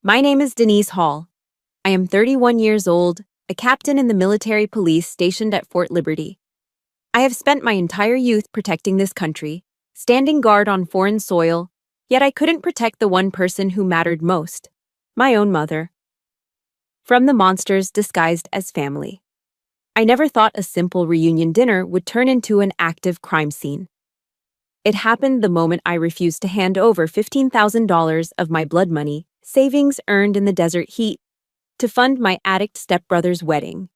My name is Denise Hall. I am 31 years old, a captain in the military police stationed at Fort Liberty. I have spent my entire youth protecting this country, standing guard on foreign soil, yet I couldn't protect the one person who mattered most, my own mother. From the monsters disguised as family. I never thought a simple reunion dinner would turn into an active crime scene. It happened the moment I refused to hand over $15,000 of my blood money, savings earned in the desert heat, to fund my addict stepbrother's wedding.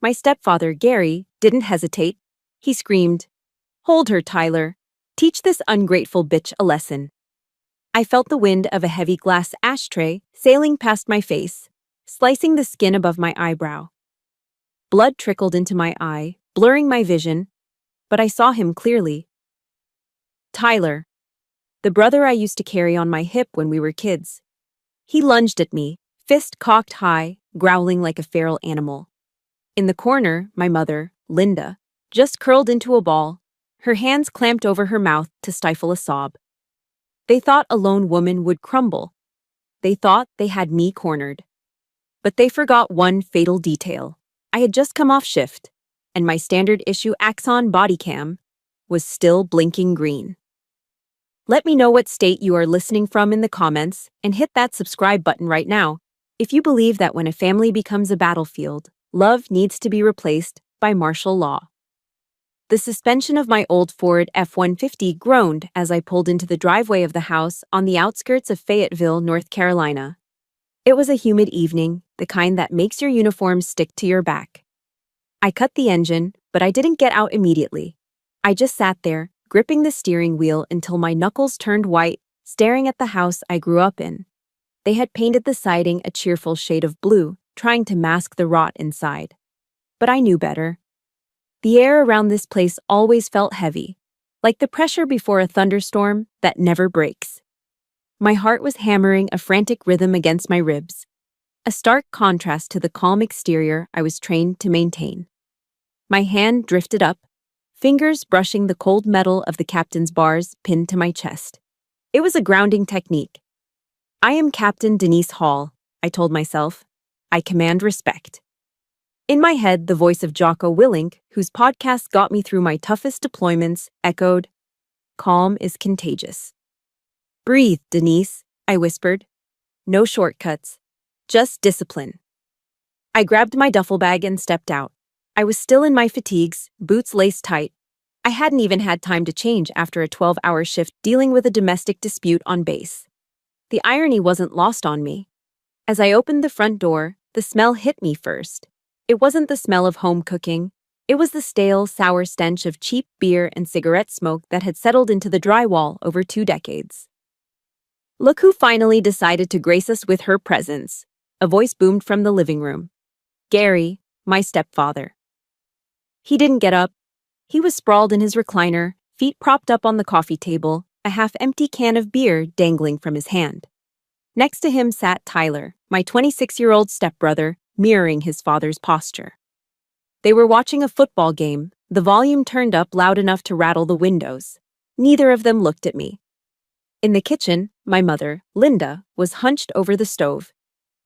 My stepfather, Gary, didn't hesitate. He screamed, "Hold her, Tyler. Teach this ungrateful bitch a lesson." I felt the wind of a heavy glass ashtray sailing past my face, slicing the skin above my eyebrow. Blood trickled into my eye, blurring my vision, but I saw him clearly. Tyler, the brother I used to carry on my hip when we were kids. He lunged at me, fist cocked high, growling like a feral animal. In the corner, my mother, Linda, just curled into a ball, her hands clamped over her mouth to stifle a sob. They thought a lone woman would crumble. They thought they had me cornered. But they forgot one fatal detail. I had just come off shift, and my standard issue Axon body cam was still blinking green. Let me know what state you are listening from in the comments and hit that subscribe button right now if you believe that when a family becomes a battlefield, love needs to be replaced by martial law. The suspension of my old Ford F-150 groaned as I pulled into the driveway of the house on the outskirts of Fayetteville, North Carolina. It was a humid evening, the kind that makes your uniform stick to your back. I cut the engine, but I didn't get out immediately. I just sat there, gripping the steering wheel until my knuckles turned white, staring at the house I grew up in. They had painted the siding a cheerful shade of blue, trying to mask the rot inside. But I knew better. The air around this place always felt heavy, like the pressure before a thunderstorm that never breaks. My heart was hammering a frantic rhythm against my ribs, a stark contrast to the calm exterior I was trained to maintain. My hand drifted up, fingers brushing the cold metal of the captain's bars pinned to my chest. It was a grounding technique. I am Captain Denise Hall, I told myself. I command respect. In my head, the voice of Jocko Willink, whose podcast got me through my toughest deployments, echoed, "Calm is contagious." "Breathe, Denise," I whispered. "No shortcuts. Just discipline." I grabbed my duffel bag and stepped out. I was still in my fatigues, boots laced tight. I hadn't even had time to change after a 12-hour shift dealing with a domestic dispute on base. The irony wasn't lost on me. As I opened the front door, the smell hit me first. It wasn't the smell of home cooking. It was the stale, sour stench of cheap beer and cigarette smoke that had settled into the drywall over 2 decades. "Look who finally decided to grace us with her presence," a voice boomed from the living room. Gary, my stepfather. He didn't get up. He was sprawled in his recliner, feet propped up on the coffee table, a half-empty can of beer dangling from his hand. Next to him sat Tyler, my 26-year-old stepbrother, mirroring his father's posture. They were watching a football game, the volume turned up loud enough to rattle the windows. Neither of them looked at me. In the kitchen, my mother, Linda, was hunched over the stove.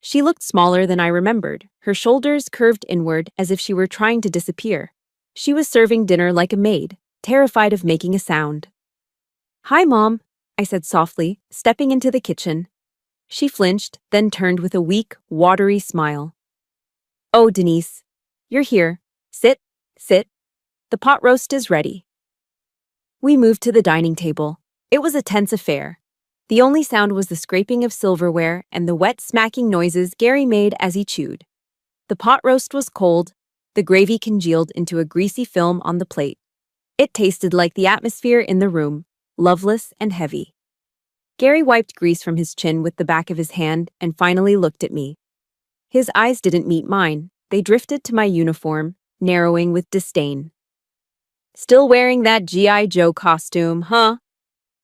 She looked smaller than I remembered, her shoulders curved inward as if she were trying to disappear. She was serving dinner like a maid, terrified of making a sound. "Hi, Mom," I said softly, stepping into the kitchen. She flinched, then turned with a weak, watery smile. "Oh, Denise, you're here. Sit, sit. The pot roast is ready." We moved to the dining table. It was a tense affair. The only sound was the scraping of silverware and the wet smacking noises Gary made as he chewed. The pot roast was cold, the gravy congealed into a greasy film on the plate. It tasted like the atmosphere in the room, loveless and heavy. Gary wiped grease from his chin with the back of his hand and finally looked at me. His eyes didn't meet mine. They drifted to my uniform, narrowing with disdain. "Still wearing that G.I. Joe costume, huh?"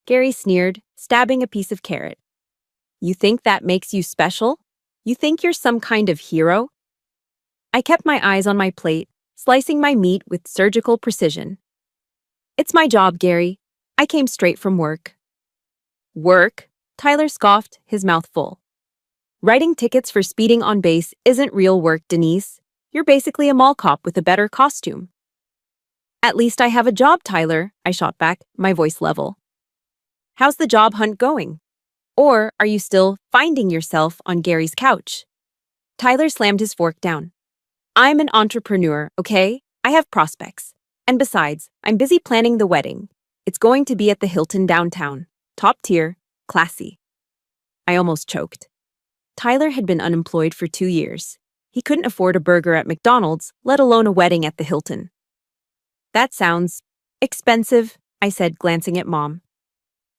Gary sneered, stabbing a piece of carrot. "You think that makes you special? You think you're some kind of hero?" I kept my eyes on my plate, slicing my meat with surgical precision. "It's my job, Gary. I came straight from work." "Work?" Tyler scoffed, his mouth full. Writing tickets for speeding on base isn't real work, Denise. You're basically a mall cop with a better costume. At least I have a job, Tyler, I shot back, my voice level. How's the job hunt going? Or are you still finding yourself on Gary's couch? Tyler slammed his fork down. I'm an entrepreneur, okay? I have prospects. And besides, I'm busy planning the wedding. It's going to be at the Hilton downtown. Top tier, classy. I almost choked. Tyler had been unemployed for 2 years. He couldn't afford a burger at McDonald's, let alone a wedding at the Hilton. That sounds expensive, I said, glancing at Mom.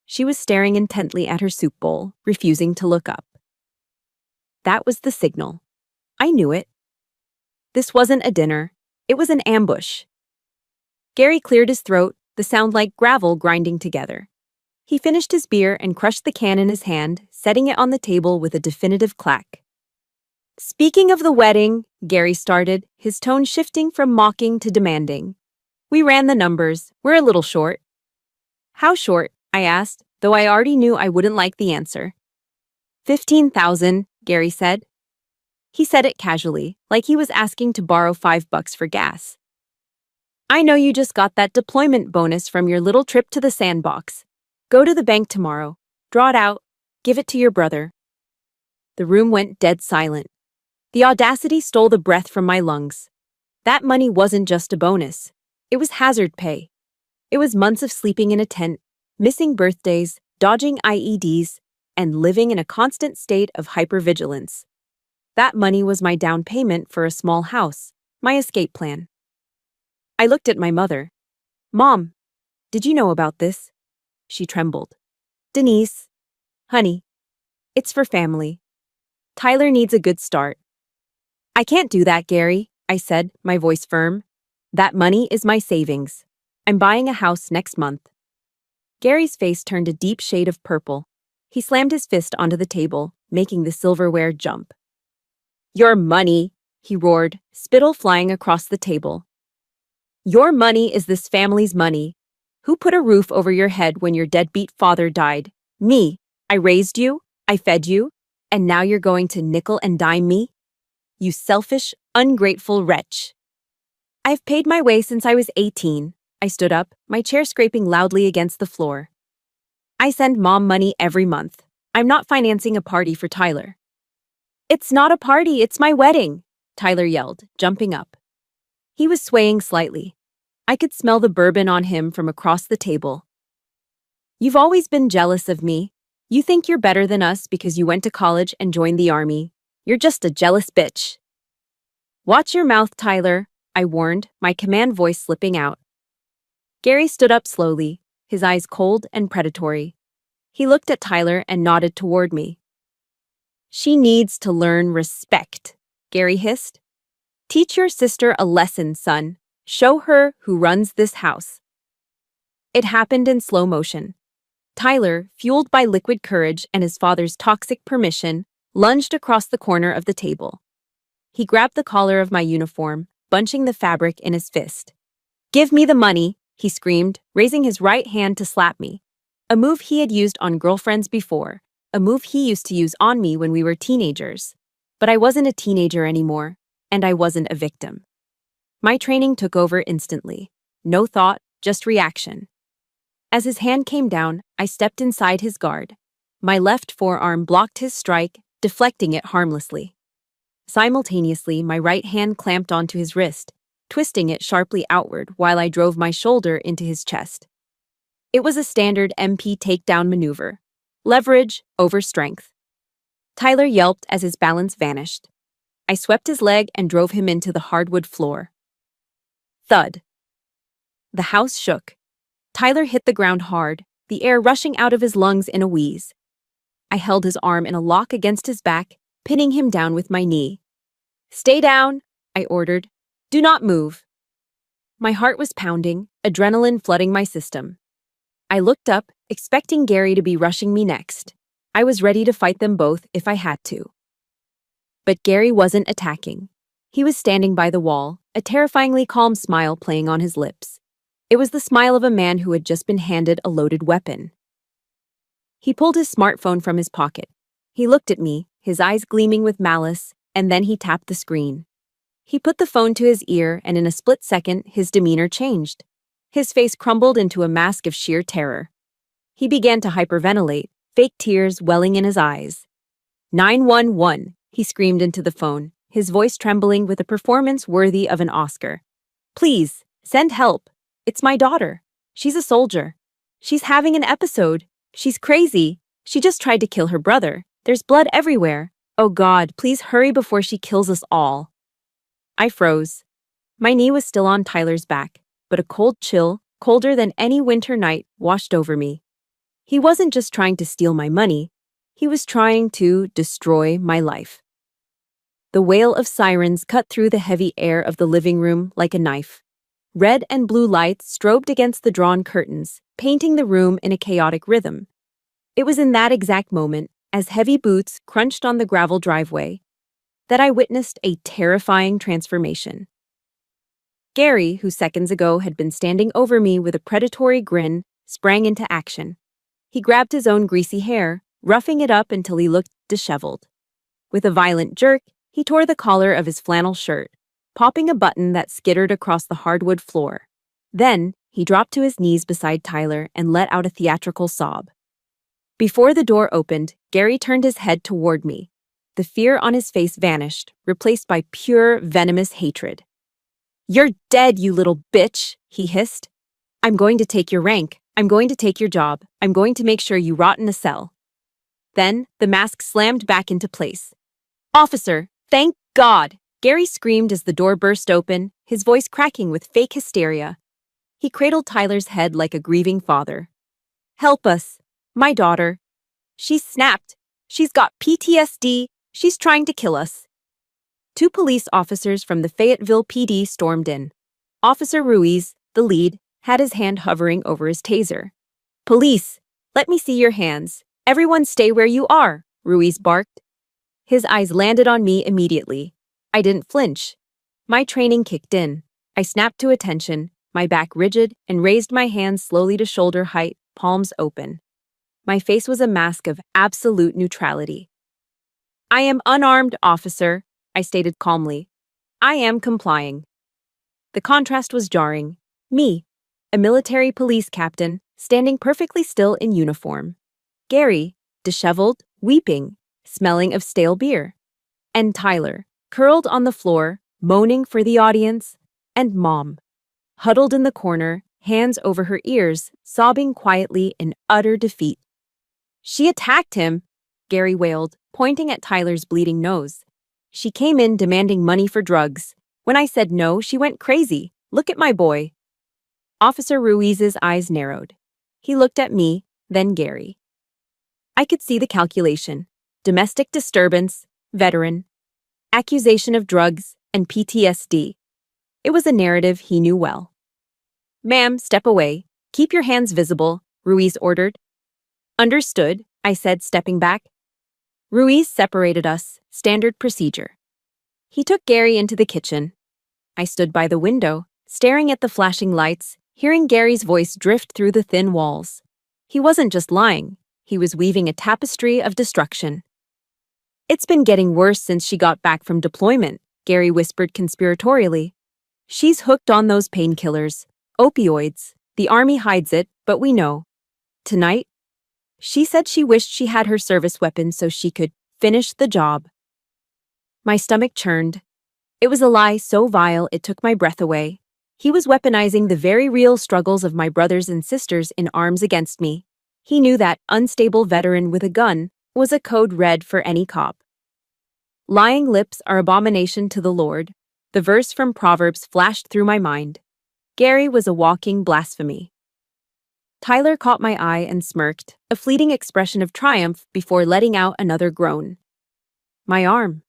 She was staring intently at her soup bowl, refusing to look up. That was the signal. I knew it. This wasn't a dinner. It was an ambush. Gary cleared his throat, the sound like gravel grinding together. He finished his beer and crushed the can in his hand, setting it on the table with a definitive clack. Speaking of the wedding, Gary started, his tone shifting from mocking to demanding. We ran the numbers. We're a little short. How short? I asked, though I already knew I wouldn't like the answer. 15,000, Gary said. He said it casually, like he was asking to borrow $5 for gas. I know you just got that deployment bonus from your little trip to the sandbox. Go to the bank tomorrow, draw it out, give it to your brother. The room went dead silent. The audacity stole the breath from my lungs. That money wasn't just a bonus. It was hazard pay. It was months of sleeping in a tent, missing birthdays, dodging IEDs, and living in a constant state of hypervigilance. That money was my down payment for a small house, my escape plan. I looked at my mother. Mom, did you know about this? She trembled. Denise, honey, it's for family. Tyler needs a good start. I can't do that, Gary, I said, my voice firm. That money is my savings. I'm buying a house next month. Gary's face turned a deep shade of purple. He slammed his fist onto the table, making the silverware jump. Your money, he roared, spittle flying across the table. Your money is this family's money. Who put a roof over your head when your deadbeat father died? Me. I raised you, I fed you, and now you're going to nickel and dime me? You selfish, ungrateful wretch. I've paid my way since I was 18. I stood up, my chair scraping loudly against the floor. I send Mom money every month. I'm not financing a party for Tyler. It's not a party, it's my wedding, Tyler yelled, jumping up. He was swaying slightly. I could smell the bourbon on him from across the table. You've always been jealous of me. You think you're better than us because you went to college and joined the army. You're just a jealous bitch. Watch your mouth, Tyler, I warned, my command voice slipping out. Gary stood up slowly, his eyes cold and predatory. He looked at Tyler and nodded toward me. She needs to learn respect, Gary hissed. Teach your sister a lesson, son. Show her who runs this house. It happened in slow motion. Tyler, fueled by liquid courage and his father's toxic permission, lunged across the corner of the table. He grabbed the collar of my uniform, bunching the fabric in his fist. Give me the money, he screamed, raising his right hand to slap me. A move he had used on girlfriends before, a move he used to use on me when we were teenagers. But I wasn't a teenager anymore, and I wasn't a victim. My training took over instantly. No thought, just reaction. As his hand came down, I stepped inside his guard. My left forearm blocked his strike, deflecting it harmlessly. Simultaneously, my right hand clamped onto his wrist, twisting it sharply outward while I drove my shoulder into his chest. It was a standard MP takedown maneuver. Leverage over strength. Tyler yelped as his balance vanished. I swept his leg and drove him into the hardwood floor. Thud. The house shook. Tyler hit the ground hard, the air rushing out of his lungs in a wheeze. I held his arm in a lock against his back, pinning him down with my knee. Stay down, I ordered. Do not move. My heart was pounding, adrenaline flooding my system. I looked up, expecting Gary to be rushing me next. I was ready to fight them both if I had to. But Gary wasn't attacking. He was standing by the wall, a terrifyingly calm smile playing on his lips. It was the smile of a man who had just been handed a loaded weapon. He pulled his smartphone from his pocket. He looked at me, his eyes gleaming with malice, and then he tapped the screen. He put the phone to his ear, and in a split second, his demeanor changed. His face crumbled into a mask of sheer terror. He began to hyperventilate, fake tears welling in his eyes. 911, he screamed into the phone, his voice trembling with a performance worthy of an Oscar. Please, send help. It's my daughter. She's a soldier. She's having an episode. She's crazy. She just tried to kill her brother. There's blood everywhere. Oh God, please hurry before she kills us all. I froze. My knee was still on Tyler's back, but a cold chill, colder than any winter night, washed over me. He wasn't just trying to steal my money. He was trying to destroy my life. The wail of sirens cut through the heavy air of the living room like a knife. Red and blue lights strobed against the drawn curtains, painting the room in a chaotic rhythm. It was in that exact moment, as heavy boots crunched on the gravel driveway, that I witnessed a terrifying transformation. Gary, who seconds ago had been standing over me with a predatory grin, sprang into action. He grabbed his own greasy hair, roughing it up until he looked disheveled. With a violent jerk, he tore the collar of his flannel shirt, popping a button that skittered across the hardwood floor. Then, he dropped to his knees beside Tyler and let out a theatrical sob. Before the door opened, Gary turned his head toward me. The fear on his face vanished, replaced by pure, venomous hatred. "You're dead, you little bitch," he hissed. "I'm going to take your rank. I'm going to take your job. I'm going to make sure you rot in a cell." Then, the mask slammed back into place. "Officer, thank God!" Gary screamed as the door burst open, his voice cracking with fake hysteria. He cradled Tyler's head like a grieving father. "Help us. My daughter. She's snapped. She's got PTSD. She's trying to kill us." Two police officers from the Fayetteville PD stormed in. Officer Ruiz, the lead, had his hand hovering over his taser. "Police, let me see your hands. Everyone stay where you are," Ruiz barked. His eyes landed on me immediately. I didn't flinch. My training kicked in. I snapped to attention, my back rigid, and raised my hands slowly to shoulder height, palms open. My face was a mask of absolute neutrality. "I am unarmed, officer," I stated calmly. "I am complying." The contrast was jarring. Me, a military police captain, standing perfectly still in uniform. Gary, disheveled, weeping, smelling of stale beer. And Tyler, curled on the floor, moaning for the audience, and Mom, huddled in the corner, hands over her ears, sobbing quietly in utter defeat. "She attacked him," Gary wailed, pointing at Tyler's bleeding nose. "She came in demanding money for drugs. When I said no, she went crazy. Look at my boy." Officer Ruiz's eyes narrowed. He looked at me, then Gary. I could see the calculation. Domestic disturbance, veteran, accusation of drugs, and PTSD. It was a narrative he knew well. "Ma'am, step away. Keep your hands visible," Ruiz ordered. "Understood," I said, stepping back. Ruiz separated us, standard procedure. He took Gary into the kitchen. I stood by the window, staring at the flashing lights, hearing Gary's voice drift through the thin walls. He wasn't just lying. He was weaving a tapestry of destruction. "It's been getting worse since she got back from deployment," Gary whispered conspiratorially. "She's hooked on those painkillers, opioids. The army hides it, but we know. Tonight, she said she wished she had her service weapon so she could finish the job." My stomach churned. It was a lie so vile it took my breath away. He was weaponizing the very real struggles of my brothers and sisters in arms against me. He knew that unstable veteran with a gun was a code red for any cop. "Lying lips are abomination to the Lord." The verse from Proverbs flashed through my mind. Gary was a walking blasphemy. Tyler caught my eye and smirked, a fleeting expression of triumph before letting out another groan. "My arm.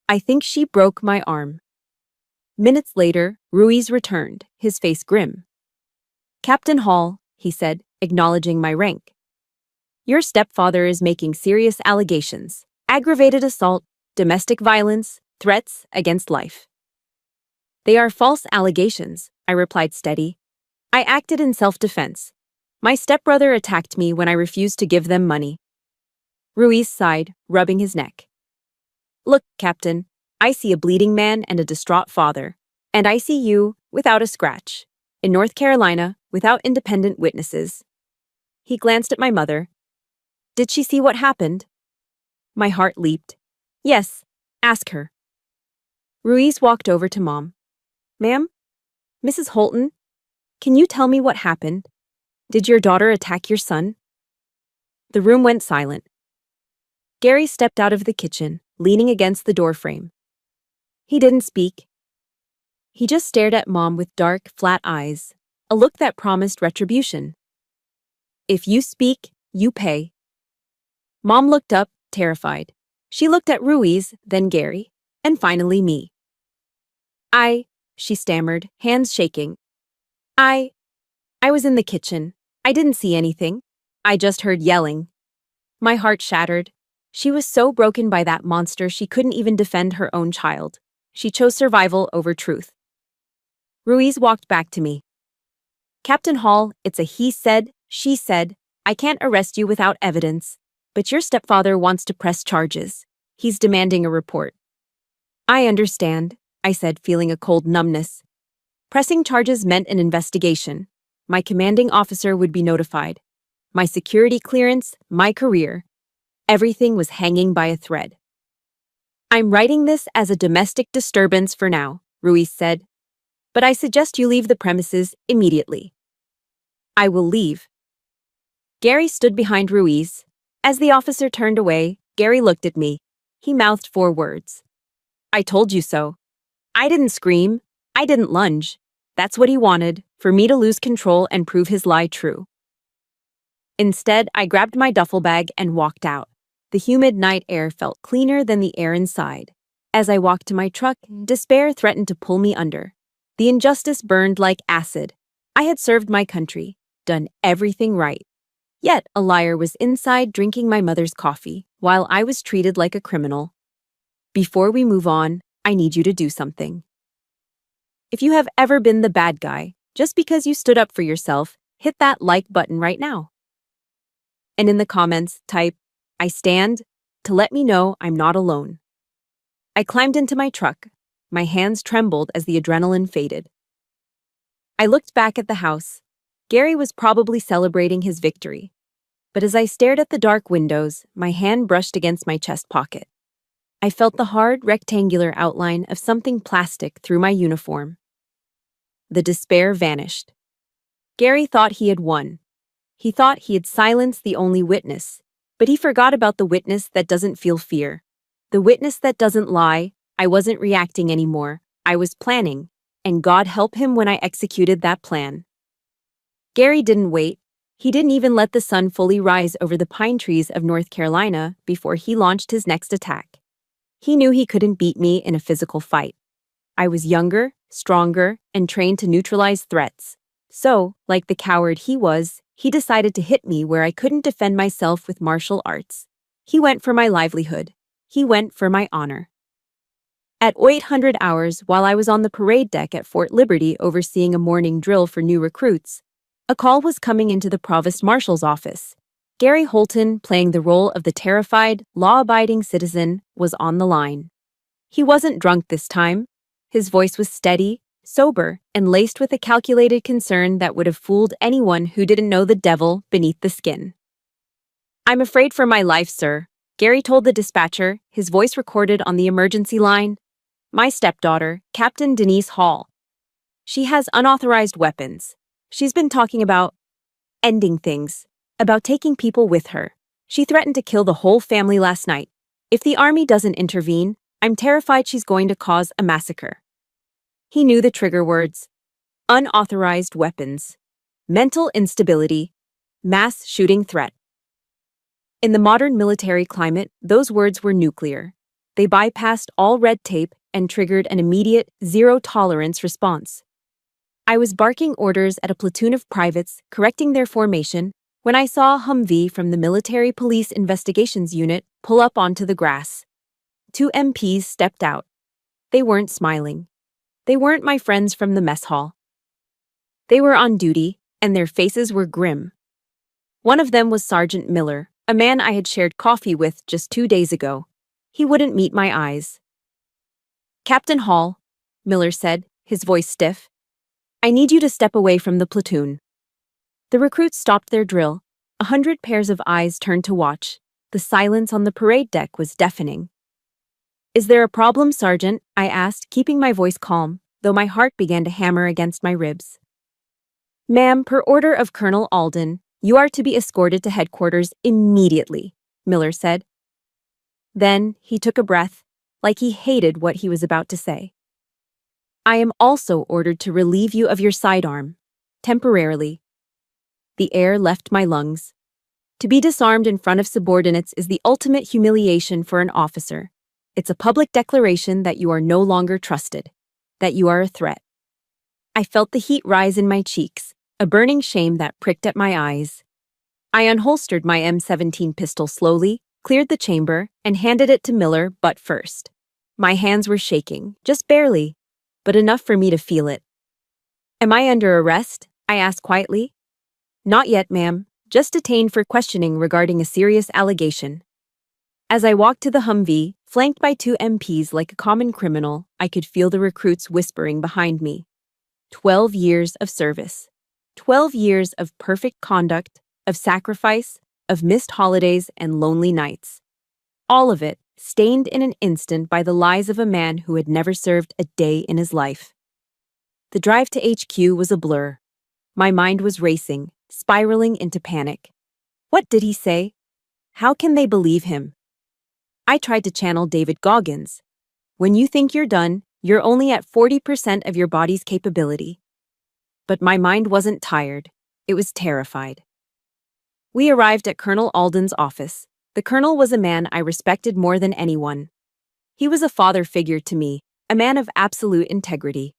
I think she broke my arm." Minutes later, Ruiz returned, his face grim. "Captain Hall," he said, acknowledging my rank. "Your stepfather is making serious allegations: aggravated assault, domestic violence, threats against life." "They are false allegations," I replied steady. "I acted in self-defense. My stepbrother attacked me when I refused to give them money." Ruiz sighed, rubbing his neck. Look, Captain, I see a bleeding man and a distraught father. And I see you, without a scratch, in North Carolina, without independent witnesses. He glanced at my mother. Did she see what happened? My heart leaped. Yes, ask her. Ruiz walked over to Mom. Ma'am? Mrs. Holton? Can you tell me what happened? Did your daughter attack your son? The room went silent. Gary stepped out of the kitchen, leaning against the doorframe. He didn't speak. He just stared at Mom with dark, flat eyes, a look that promised retribution. If you speak, you pay. Mom looked up, terrified. She looked at Ruiz, then Gary, and finally me. She stammered, hands shaking. I was in the kitchen. I didn't see anything. I just heard yelling. My heart shattered. She was so broken by that monster she couldn't even defend her own child. She chose survival over truth. Ruiz walked back to me. Captain Hall, it's a he said, she said. I can't arrest you without evidence. But your stepfather wants to press charges. He's demanding a report. I understand, I said, feeling a cold numbness. Pressing charges meant an investigation. My commanding officer would be notified. My security clearance, my career. Everything was hanging by a thread. I'm writing this as a domestic disturbance for now, Ruiz said. But I suggest you leave the premises immediately. I will leave. Gary stood behind Ruiz. As the officer turned away, Gary looked at me. He mouthed 4 words. I told you so. I didn't scream. I didn't lunge. That's what he wanted, for me to lose control and prove his lie true. Instead, I grabbed my duffel bag and walked out. The humid night air felt cleaner than the air inside. As I walked to my truck, despair threatened to pull me under. The injustice burned like acid. I had served my country, done everything right. Yet a liar was inside drinking my mother's coffee, while I was treated like a criminal. Before we move on, I need you to do something. If you have ever been the bad guy, just because you stood up for yourself, hit that like button right now. And in the comments, type, I stand, to let me know I'm not alone. I climbed into my truck. My hands trembled as the adrenaline faded. I looked back at the house. Gary was probably celebrating his victory. But as I stared at the dark windows, my hand brushed against my chest pocket. I felt the hard, rectangular outline of something plastic through my uniform. The despair vanished. Gary thought he had won. He thought he had silenced the only witness, but he forgot about the witness that doesn't feel fear. The witness that doesn't lie. I wasn't reacting anymore. I was planning, and God help him when I executed that plan. Gary didn't wait. He didn't even let the sun fully rise over the pine trees of North Carolina before he launched his next attack. He knew he couldn't beat me in a physical fight. I was younger, stronger, and trained to neutralize threats. So, like the coward he was, he decided to hit me where I couldn't defend myself with martial arts. He went for my livelihood. He went for my honor. At 800 hours, while I was on the parade deck at Fort Liberty overseeing a morning drill for new recruits, a call was coming into the Provost Marshal's office. Gary Holton, playing the role of the terrified, law-abiding citizen, was on the line. He wasn't drunk this time. His voice was steady, sober, and laced with a calculated concern that would have fooled anyone who didn't know the devil beneath the skin. I'm afraid for my life, sir, Gary told the dispatcher, his voice recorded on the emergency line. My stepdaughter, Captain Denise Hall. She has unauthorized weapons. She's been talking about ending things, about taking people with her. She threatened to kill the whole family last night. If the army doesn't intervene, I'm terrified she's going to cause a massacre. He knew the trigger words: unauthorized weapons, mental instability, mass shooting threat. In the modern military climate, those words were nuclear. They bypassed all red tape and triggered an immediate, zero-tolerance response. I was barking orders at a platoon of privates, correcting their formation, when I saw a Humvee from the Military Police Investigations Unit pull up onto the grass. 2 MPs stepped out. They weren't smiling. They weren't my friends from the mess hall. They were on duty, and their faces were grim. One of them was Sergeant Miller, a man I had shared coffee with just 2 days ago. He wouldn't meet my eyes. "Captain Hall," Miller said, his voice stiff, "I need you to step away from the platoon." The recruits stopped their drill. 100 pairs of eyes turned to watch. The silence on the parade deck was deafening. "Is there a problem, Sergeant?" I asked, keeping my voice calm, though my heart began to hammer against my ribs. "Ma'am, per order of Colonel Alden, you are to be escorted to headquarters immediately," Miller said. Then he took a breath, like he hated what he was about to say. "I am also ordered to relieve you of your sidearm, temporarily." The air left my lungs. To be disarmed in front of subordinates is the ultimate humiliation for an officer. It's a public declaration that you are no longer trusted, that you are a threat. I felt the heat rise in my cheeks, a burning shame that pricked at my eyes. I unholstered my M17 pistol slowly, cleared the chamber, and handed it to Miller butt first. My hands were shaking, just barely, but enough for me to feel it. "Am I under arrest?" I asked quietly. "Not yet, ma'am. Just detained for questioning regarding a serious allegation." As I walked to the Humvee, flanked by 2 MPs like a common criminal, I could feel the recruits whispering behind me. 12 years of service. 12 years of perfect conduct, of sacrifice, of missed holidays and lonely nights. All of it stained in an instant by the lies of a man who had never served a day in his life. The drive to HQ was a blur. My mind was racing, spiraling into panic. What did he say? How can they believe him? I tried to channel David Goggins. When you think you're done, you're only at 40% of your body's capability. But my mind wasn't tired. It was terrified. We arrived at Colonel Alden's office. The colonel was a man I respected more than anyone. He was a father figure to me, a man of absolute integrity.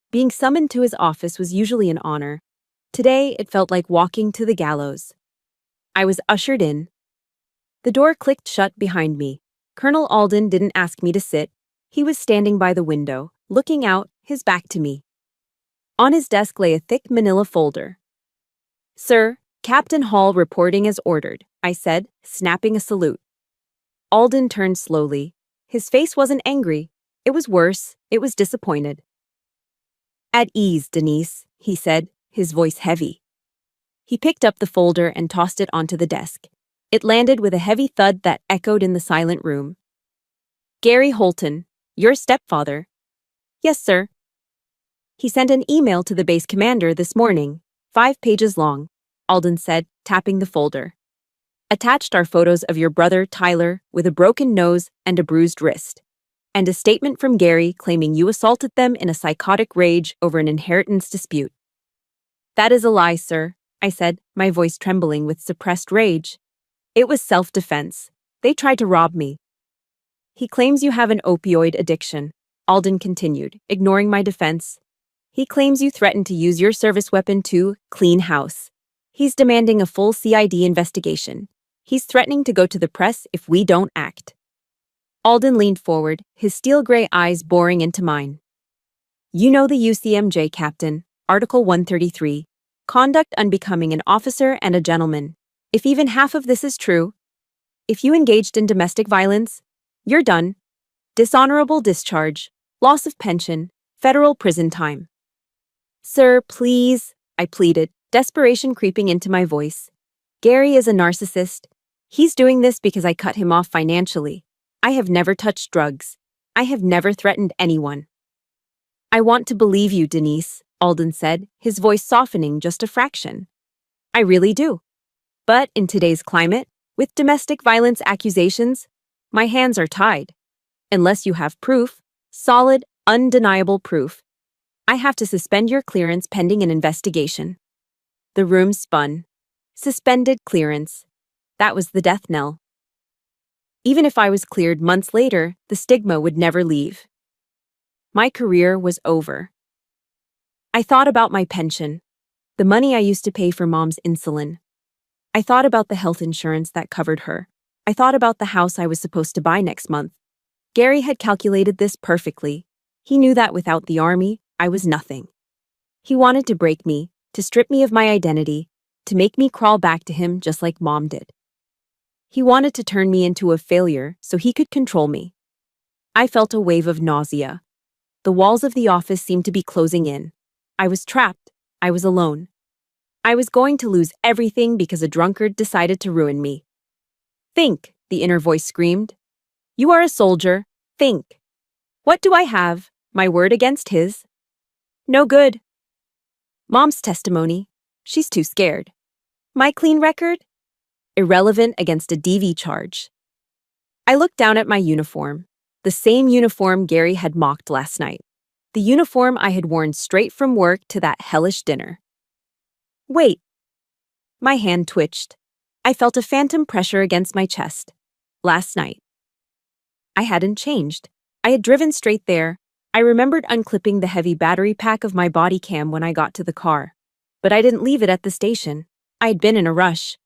Being summoned to his office was usually an honor. Today, it felt like walking to the gallows. I was ushered in. The door clicked shut behind me. Colonel Alden didn't ask me to sit. He was standing by the window, looking out, his back to me. On his desk lay a thick manila folder. "Sir, Captain Hall reporting as ordered," I said, snapping a salute. Alden turned slowly. His face wasn't angry. It was worse. It was disappointed. "At ease, Denise," he said, his voice heavy. He picked up the folder and tossed it onto the desk. It landed with a heavy thud that echoed in the silent room. "Gary Holton, your stepfather." "Yes, sir." "He sent an email to the base commander this morning, 5 pages long," Alden said, tapping the folder. "Attached are photos of your brother, Tyler, with a broken nose and a bruised wrist, and a statement from Gary claiming you assaulted them in a psychotic rage over an inheritance dispute." "That is a lie, sir," I said, my voice trembling with suppressed rage. "It was self-defense. They tried to rob me." "He claims you have an opioid addiction," Alden continued, ignoring my defense. "He claims you threatened to use your service weapon to clean house. He's demanding a full CID investigation. He's threatening to go to the press if we don't act." Alden leaned forward, his steel-gray eyes boring into mine. "You know the UCMJ, Captain. Article 133. Conduct unbecoming an officer and a gentleman. If even half of this is true, if you engaged in domestic violence, you're done. Dishonorable discharge, loss of pension, federal prison time." "Sir, please," I pleaded, desperation creeping into my voice. "Gary is a narcissist. He's doing this because I cut him off financially. I have never touched drugs. I have never threatened anyone." "I want to believe you, Denise," Alden said, his voice softening just a fraction. "I really do. But in today's climate, with domestic violence accusations, my hands are tied. Unless you have proof, solid, undeniable proof, I have to suspend your clearance pending an investigation." The room spun. Suspended clearance. That was the death knell. Even if I was cleared months later, the stigma would never leave. My career was over. I thought about my pension, the money I used to pay for Mom's insulin. I thought about the health insurance that covered her. I thought about the house I was supposed to buy next month. Gary had calculated this perfectly. He knew that without the army, I was nothing. He wanted to break me, to strip me of my identity, to make me crawl back to him just like Mom did. He wanted to turn me into a failure so he could control me. I felt a wave of nausea. The walls of the office seemed to be closing in. I was trapped. I was alone. I was going to lose everything because a drunkard decided to ruin me. Think, the inner voice screamed. You are a soldier. Think. What do I have? My word against his? No good. Mom's testimony. She's too scared. My clean record? Irrelevant against a DV charge. I looked down at my uniform, the same uniform Gary had mocked last night, the uniform I had worn straight from work to that hellish dinner. Wait. My hand twitched. I felt a phantom pressure against my chest. Last night. I hadn't changed. I had driven straight there. I remembered unclipping the heavy battery pack of my body cam when I got to the car. But I didn't leave it at the station. I had been in a rush.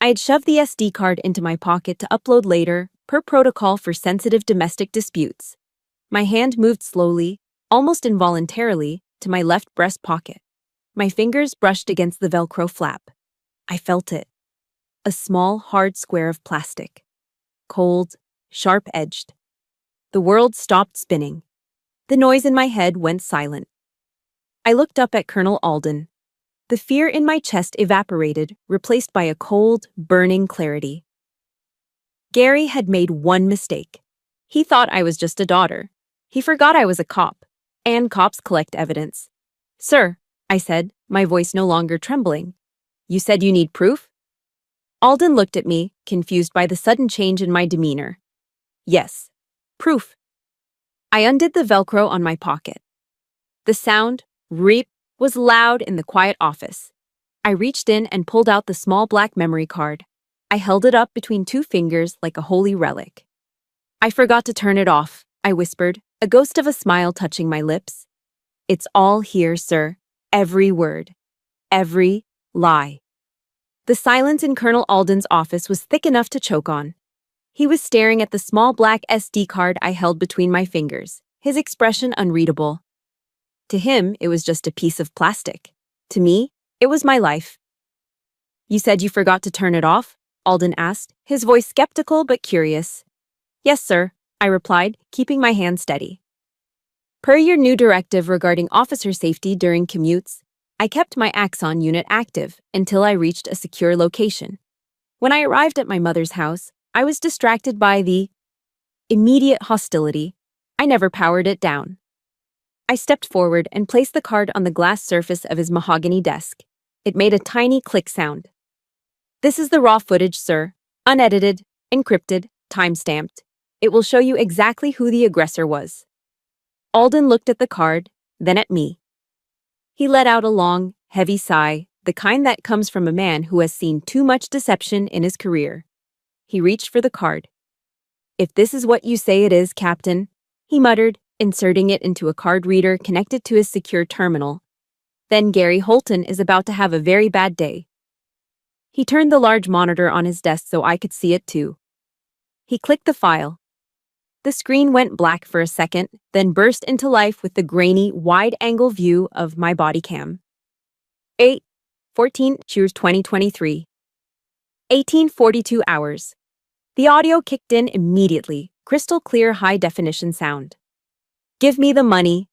I had shoved the SD card into my pocket to upload later, per protocol for sensitive domestic disputes. My hand moved slowly, almost involuntarily, to my left breast pocket. My fingers brushed against the Velcro flap. I felt it. A small, hard square of plastic. Cold, sharp-edged. The world stopped spinning. The noise in my head went silent. I looked up at Colonel Alden. The fear in my chest evaporated, replaced by a cold, burning clarity. Gary had made one mistake. He thought I was just a daughter. He forgot I was a cop, and cops collect evidence. Sir, I said, my voice no longer trembling. You said you need proof? Alden looked at me, confused by the sudden change in my demeanor. Yes, proof. I undid the Velcro on my pocket. The sound, reap, was loud in the quiet office. I reached in and pulled out the small black memory card. I held it up between two fingers like a holy relic. I forgot to turn it off, I whispered, a ghost of a smile touching my lips. It's all here, sir. Every word. Every lie. The silence in Colonel Alden's office was thick enough to choke on. He was staring at the small black SD card I held between my fingers, his expression unreadable. To him, it was just a piece of plastic. To me, it was my life. You said you forgot to turn it off? Alden asked, his voice skeptical but curious. Yes, sir, I replied, keeping my hand steady. Per your new directive regarding officer safety during commutes, I kept my Axon unit active until I reached a secure location. When I arrived at my mother's house, I was distracted by the immediate hostility. I never powered it down. I stepped forward and placed the card on the glass surface of his mahogany desk. It made a tiny click sound. This is the raw footage, sir. Unedited, encrypted, time-stamped. It will show you exactly who the aggressor was. Alden looked at the card, then at me. He let out a long, heavy sigh, the kind that comes from a man who has seen too much deception in his career. He reached for the card. If this is what you say it is, Captain, he muttered, inserting it into a card reader connected to his secure terminal. Then Gary Holton is about to have a very bad day. He turned the large monitor on his desk so I could see it too. He clicked the file. The screen went black for a second, then burst into life with the grainy, wide-angle view of my body cam. 8/14 2023. 18:42 hours. The audio kicked in immediately, crystal clear high-definition sound. Give me the money.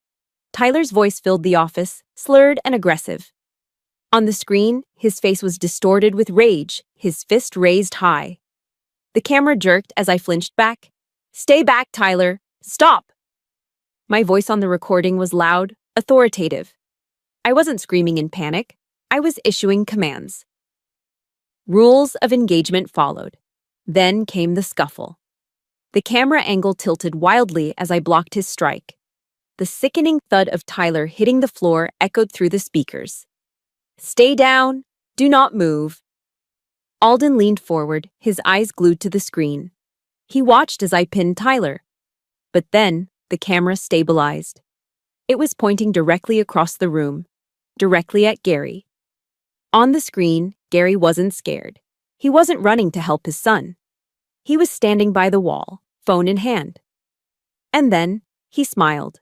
Tyler's voice filled the office, slurred and aggressive. On the screen, his face was distorted with rage, his fist raised high. The camera jerked as I flinched back. Stay back, Tyler. Stop! My voice on the recording was loud, authoritative. I wasn't screaming in panic. I was issuing commands. Rules of engagement followed. Then came the scuffle. The camera angle tilted wildly as I blocked his strike. The sickening thud of Tyler hitting the floor echoed through the speakers. Stay down. Do not move. Alden leaned forward, his eyes glued to the screen. He watched as I pinned Tyler. But then, the camera stabilized. It was pointing directly across the room, directly at Gary. On the screen, Gary wasn't scared. He wasn't running to help his son. He was standing by the wall, phone in hand. And then, he smiled.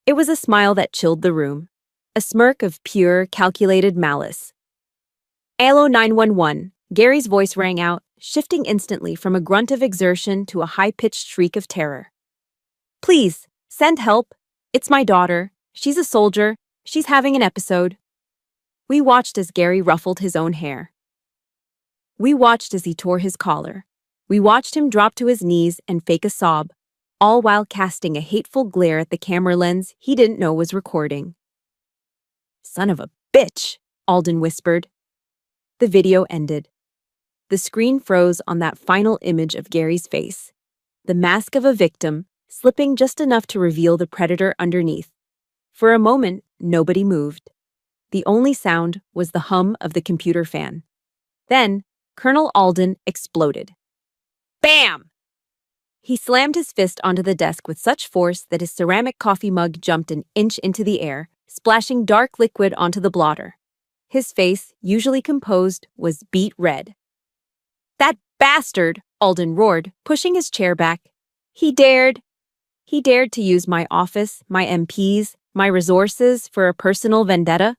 It was a smile that chilled the room, a smirk of pure, calculated malice. Allo 911, Gary's voice rang out, shifting instantly from a grunt of exertion to a high-pitched shriek of terror. "Please, send help. It's my daughter. She's a soldier. She's having an episode." We watched as Gary ruffled his own hair. We watched as he tore his collar. We watched him drop to his knees and fake a sob, all while casting a hateful glare at the camera lens he didn't know was recording. "Son of a bitch," Alden whispered. The video ended. The screen froze on that final image of Gary's face, the mask of a victim, slipping just enough to reveal the predator underneath. For a moment, nobody moved. The only sound was the hum of the computer fan. Then, Colonel Alden exploded. Bam! He slammed his fist onto the desk with such force that his ceramic coffee mug jumped an inch into the air, splashing dark liquid onto the blotter. His face, usually composed, was beet red. "That bastard!" Alden roared, pushing his chair back. He dared to use my office, my MPs, my resources for a personal vendetta."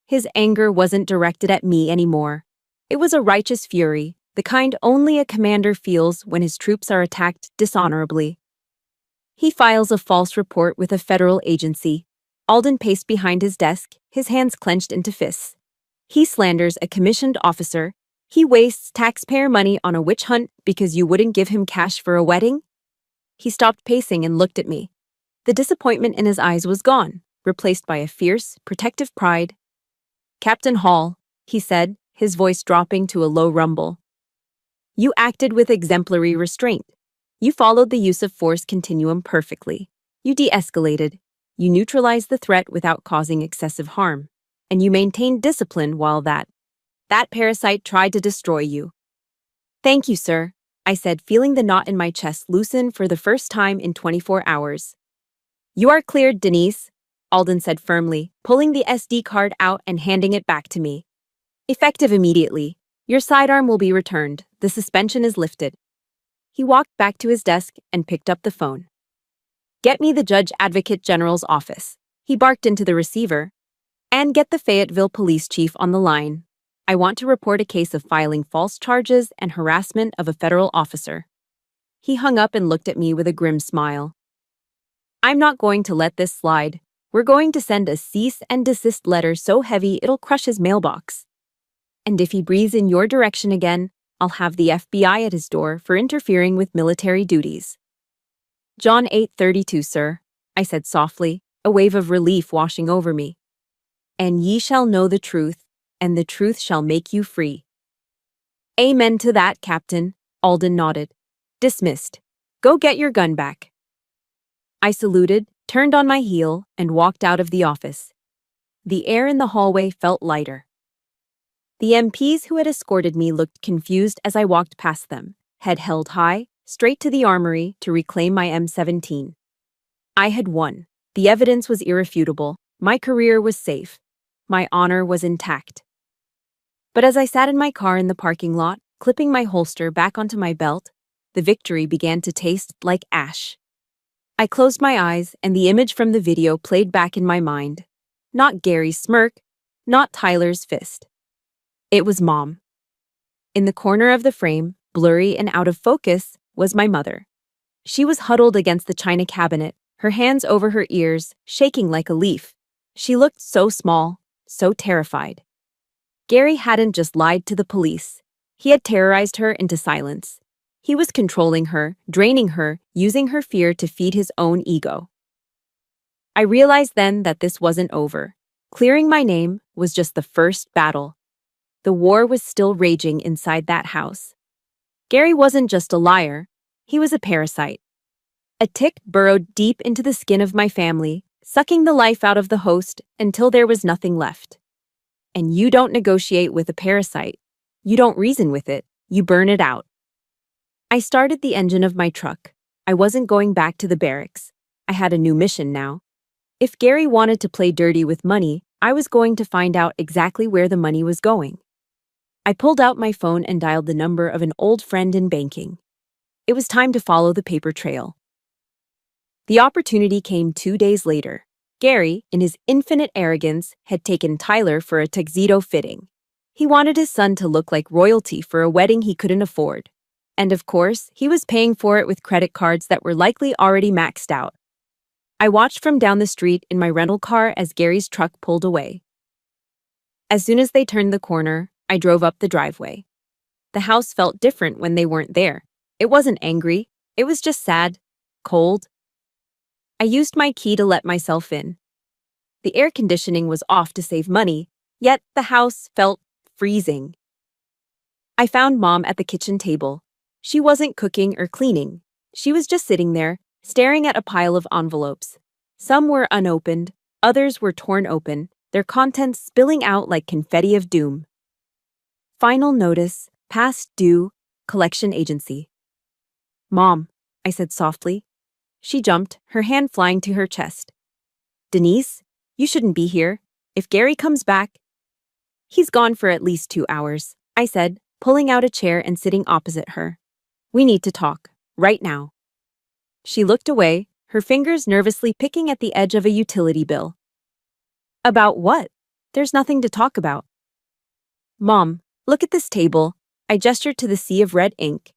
His anger wasn't directed at me anymore. It was a righteous fury, the kind only a commander feels when his troops are attacked dishonorably. He files a false report with a federal agency. Alden paced behind his desk, his hands clenched into fists. He slanders a commissioned officer. He wastes taxpayer money on a witch hunt because you wouldn't give him cash for a wedding? He stopped pacing and looked at me. The disappointment in his eyes was gone, replaced by a fierce, protective pride. "Captain Hall," he said, his voice dropping to a low rumble. "You acted with exemplary restraint. You followed the use of force continuum perfectly. You de-escalated. You neutralized the threat without causing excessive harm. And you maintained discipline while that parasite tried to destroy you." "Thank you, sir," I said, feeling the knot in my chest loosen for the first time in 24 hours. "You are cleared, Denise," Alden said firmly, pulling the SD card out and handing it back to me. "Effective immediately. Your sidearm will be returned. The suspension is lifted." He walked back to his desk and picked up the phone. "Get me the Judge Advocate General's office," he barked into the receiver. "And get the Fayetteville police chief on the line. I want to report a case of filing false charges and harassment of a federal officer." He hung up and looked at me with a grim smile. "I'm not going to let this slide. We're going to send a cease and desist letter so heavy it'll crush his mailbox. And if he breathes in your direction again, I'll have the FBI at his door for interfering with military duties." "John 8:32, sir," I said softly, a wave of relief washing over me. "And ye shall know the truth, and the truth shall make you free." "Amen to that, Captain," Alden nodded. "Dismissed. Go get your gun back." I saluted, turned on my heel, and walked out of the office. The air in the hallway felt lighter. The MPs who had escorted me looked confused as I walked past them, head held high, straight to the armory to reclaim my M17. I had won. The evidence was irrefutable. My career was safe. My honor was intact. But as I sat in my car in the parking lot, clipping my holster back onto my belt, the victory began to taste like ash. I closed my eyes, and the image from the video played back in my mind. Not Gary's smirk, not Tyler's fist. It was Mom. In the corner of the frame, blurry and out of focus, was my mother. She was huddled against the china cabinet, her hands over her ears, shaking like a leaf. She looked so small, so terrified. Gary hadn't just lied to the police. He had terrorized her into silence. He was controlling her, draining her, using her fear to feed his own ego. I realized then that this wasn't over. Clearing my name was just the first battle. The war was still raging inside that house. Gary wasn't just a liar. He was a parasite. A tick burrowed deep into the skin of my family, sucking the life out of the host until there was nothing left. And you don't negotiate with a parasite. You don't reason with it. You burn it out. I started the engine of my truck. I wasn't going back to the barracks. I had a new mission now. If Gary wanted to play dirty with money, I was going to find out exactly where the money was going. I pulled out my phone and dialed the number of an old friend in banking. It was time to follow the paper trail. The opportunity came 2 days later. Gary, in his infinite arrogance, had taken Tyler for a tuxedo fitting. He wanted his son to look like royalty for a wedding he couldn't afford. And of course, he was paying for it with credit cards that were likely already maxed out. I watched from down the street in my rental car as Gary's truck pulled away. As soon as they turned the corner, I drove up the driveway. The house felt different when they weren't there. It wasn't angry. It was just sad, cold. I used my key to let myself in. The air conditioning was off to save money, yet the house felt freezing. I found Mom at the kitchen table. She wasn't cooking or cleaning. She was just sitting there, staring at a pile of envelopes. Some were unopened, others were torn open, their contents spilling out like confetti of doom. Final notice, past due, collection agency. Mom, I said softly. She jumped, her hand flying to her chest. Denise, you shouldn't be here. If Gary comes back... He's gone for at least 2 hours, I said, pulling out a chair and sitting opposite her. We need to talk, right now. She looked away, her fingers nervously picking at the edge of a utility bill. About what? There's nothing to talk about. Mom, look at this table. I gestured to the sea of red ink.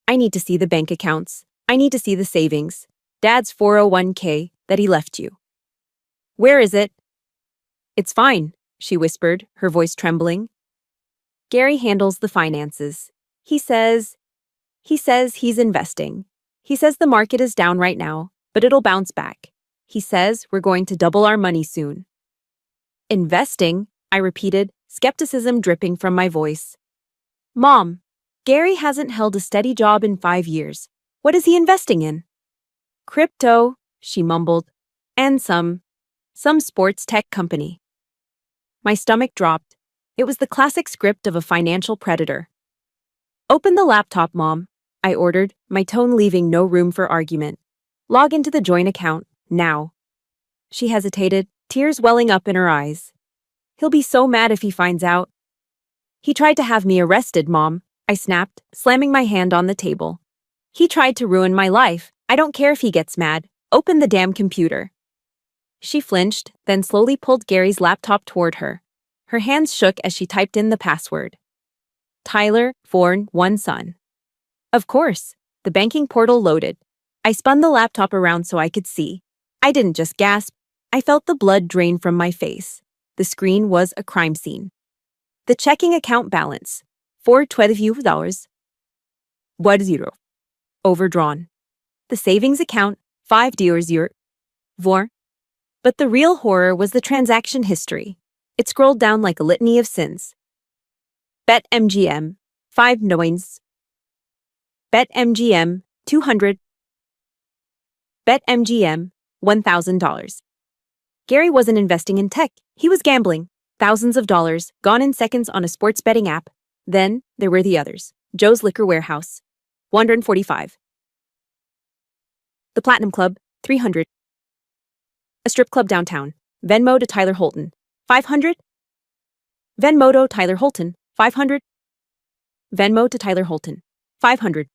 I need to see the bank accounts. I need to see the savings. Dad's 401k that he left you. Where is it? It's fine, she whispered, her voice trembling. Gary handles the finances. He says he's investing. He says the market is down right now, but it'll bounce back. He says we're going to double our money soon. Investing, I repeated, skepticism dripping from my voice. Mom, Gary hasn't held a steady job in 5 years. What is he investing in? Crypto, she mumbled, and some sports tech company. My stomach dropped. It was the classic script of a financial predator. Open the laptop, Mom, I ordered, my tone leaving no room for argument. Log into the joint account, now. She hesitated, tears welling up in her eyes. He'll be so mad if he finds out. He tried to have me arrested, Mom, I snapped, slamming my hand on the table. He tried to ruin my life. I don't care if he gets mad. Open the damn computer. She flinched, then slowly pulled Gary's laptop toward her. Her hands shook as she typed in the password. Tyler, born, 1 son. Of course, the banking portal loaded. I spun the laptop around so I could see. I didn't just gasp. I felt the blood drain from my face. The screen was a crime scene. The checking account balance, $412. 10. Overdrawn. The savings account, $5. 4. But the real horror was the transaction history. It scrolled down like a litany of sins. BetMGM, 5 noins. BetMGM, 200. BetMGM, $1,000. Gary wasn't investing in tech. He was gambling. Thousands of dollars, gone in seconds on a sports betting app. Then, there were the others. Joe's Liquor Warehouse, 145. The Platinum Club, 300. A strip club downtown. Venmo to Tyler Holton, 500. Venmo to Tyler Holton, 500. Venmo to Tyler Holton, 500.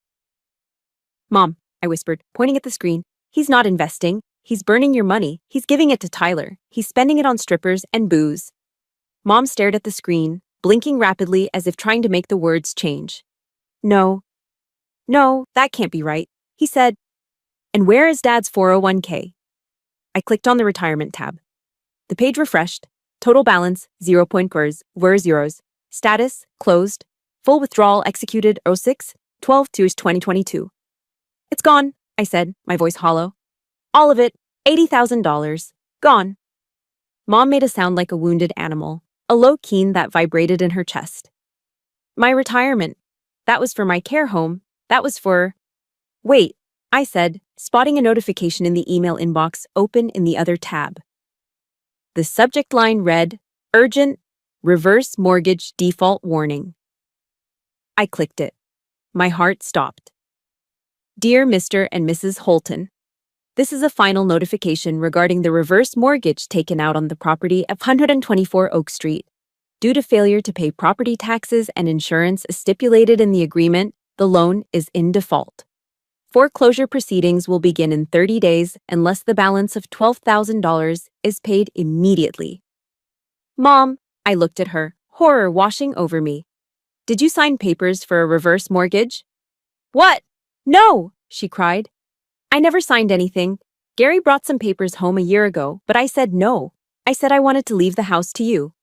Mom, I whispered, pointing at the screen. He's not investing. He's burning your money. He's giving it to Tyler. He's spending it on strippers and booze. Mom stared at the screen, blinking rapidly as if trying to make the words change. No, that can't be right, he said. And where is Dad's 401k? I clicked on the retirement tab. The page refreshed. Total balance, 0.0. Status, closed. Full withdrawal executed 06/12/2022. It's gone, I said, my voice hollow. All of it, $80,000. Gone. Mom made a sound like a wounded animal, a low keen that vibrated in her chest. My retirement. That was for my care home. That was for... Wait, I said, spotting a notification in the email inbox open in the other tab. The subject line read, Urgent, Reverse Mortgage Default Warning. I clicked it. My heart stopped. Dear Mr. and Mrs. Holton, this is a final notification regarding the reverse mortgage taken out on the property of 124 Oak Street. Due to failure to pay property taxes and insurance as stipulated in the agreement, the loan is in default. Foreclosure proceedings will begin in 30 days unless the balance of $12,000 is paid immediately. Mom, I looked at her, horror washing over me. Did you sign papers for a reverse mortgage? What? No, she cried. I never signed anything. Gary brought some papers home a year ago, but I said no. I said I wanted to leave the house to you.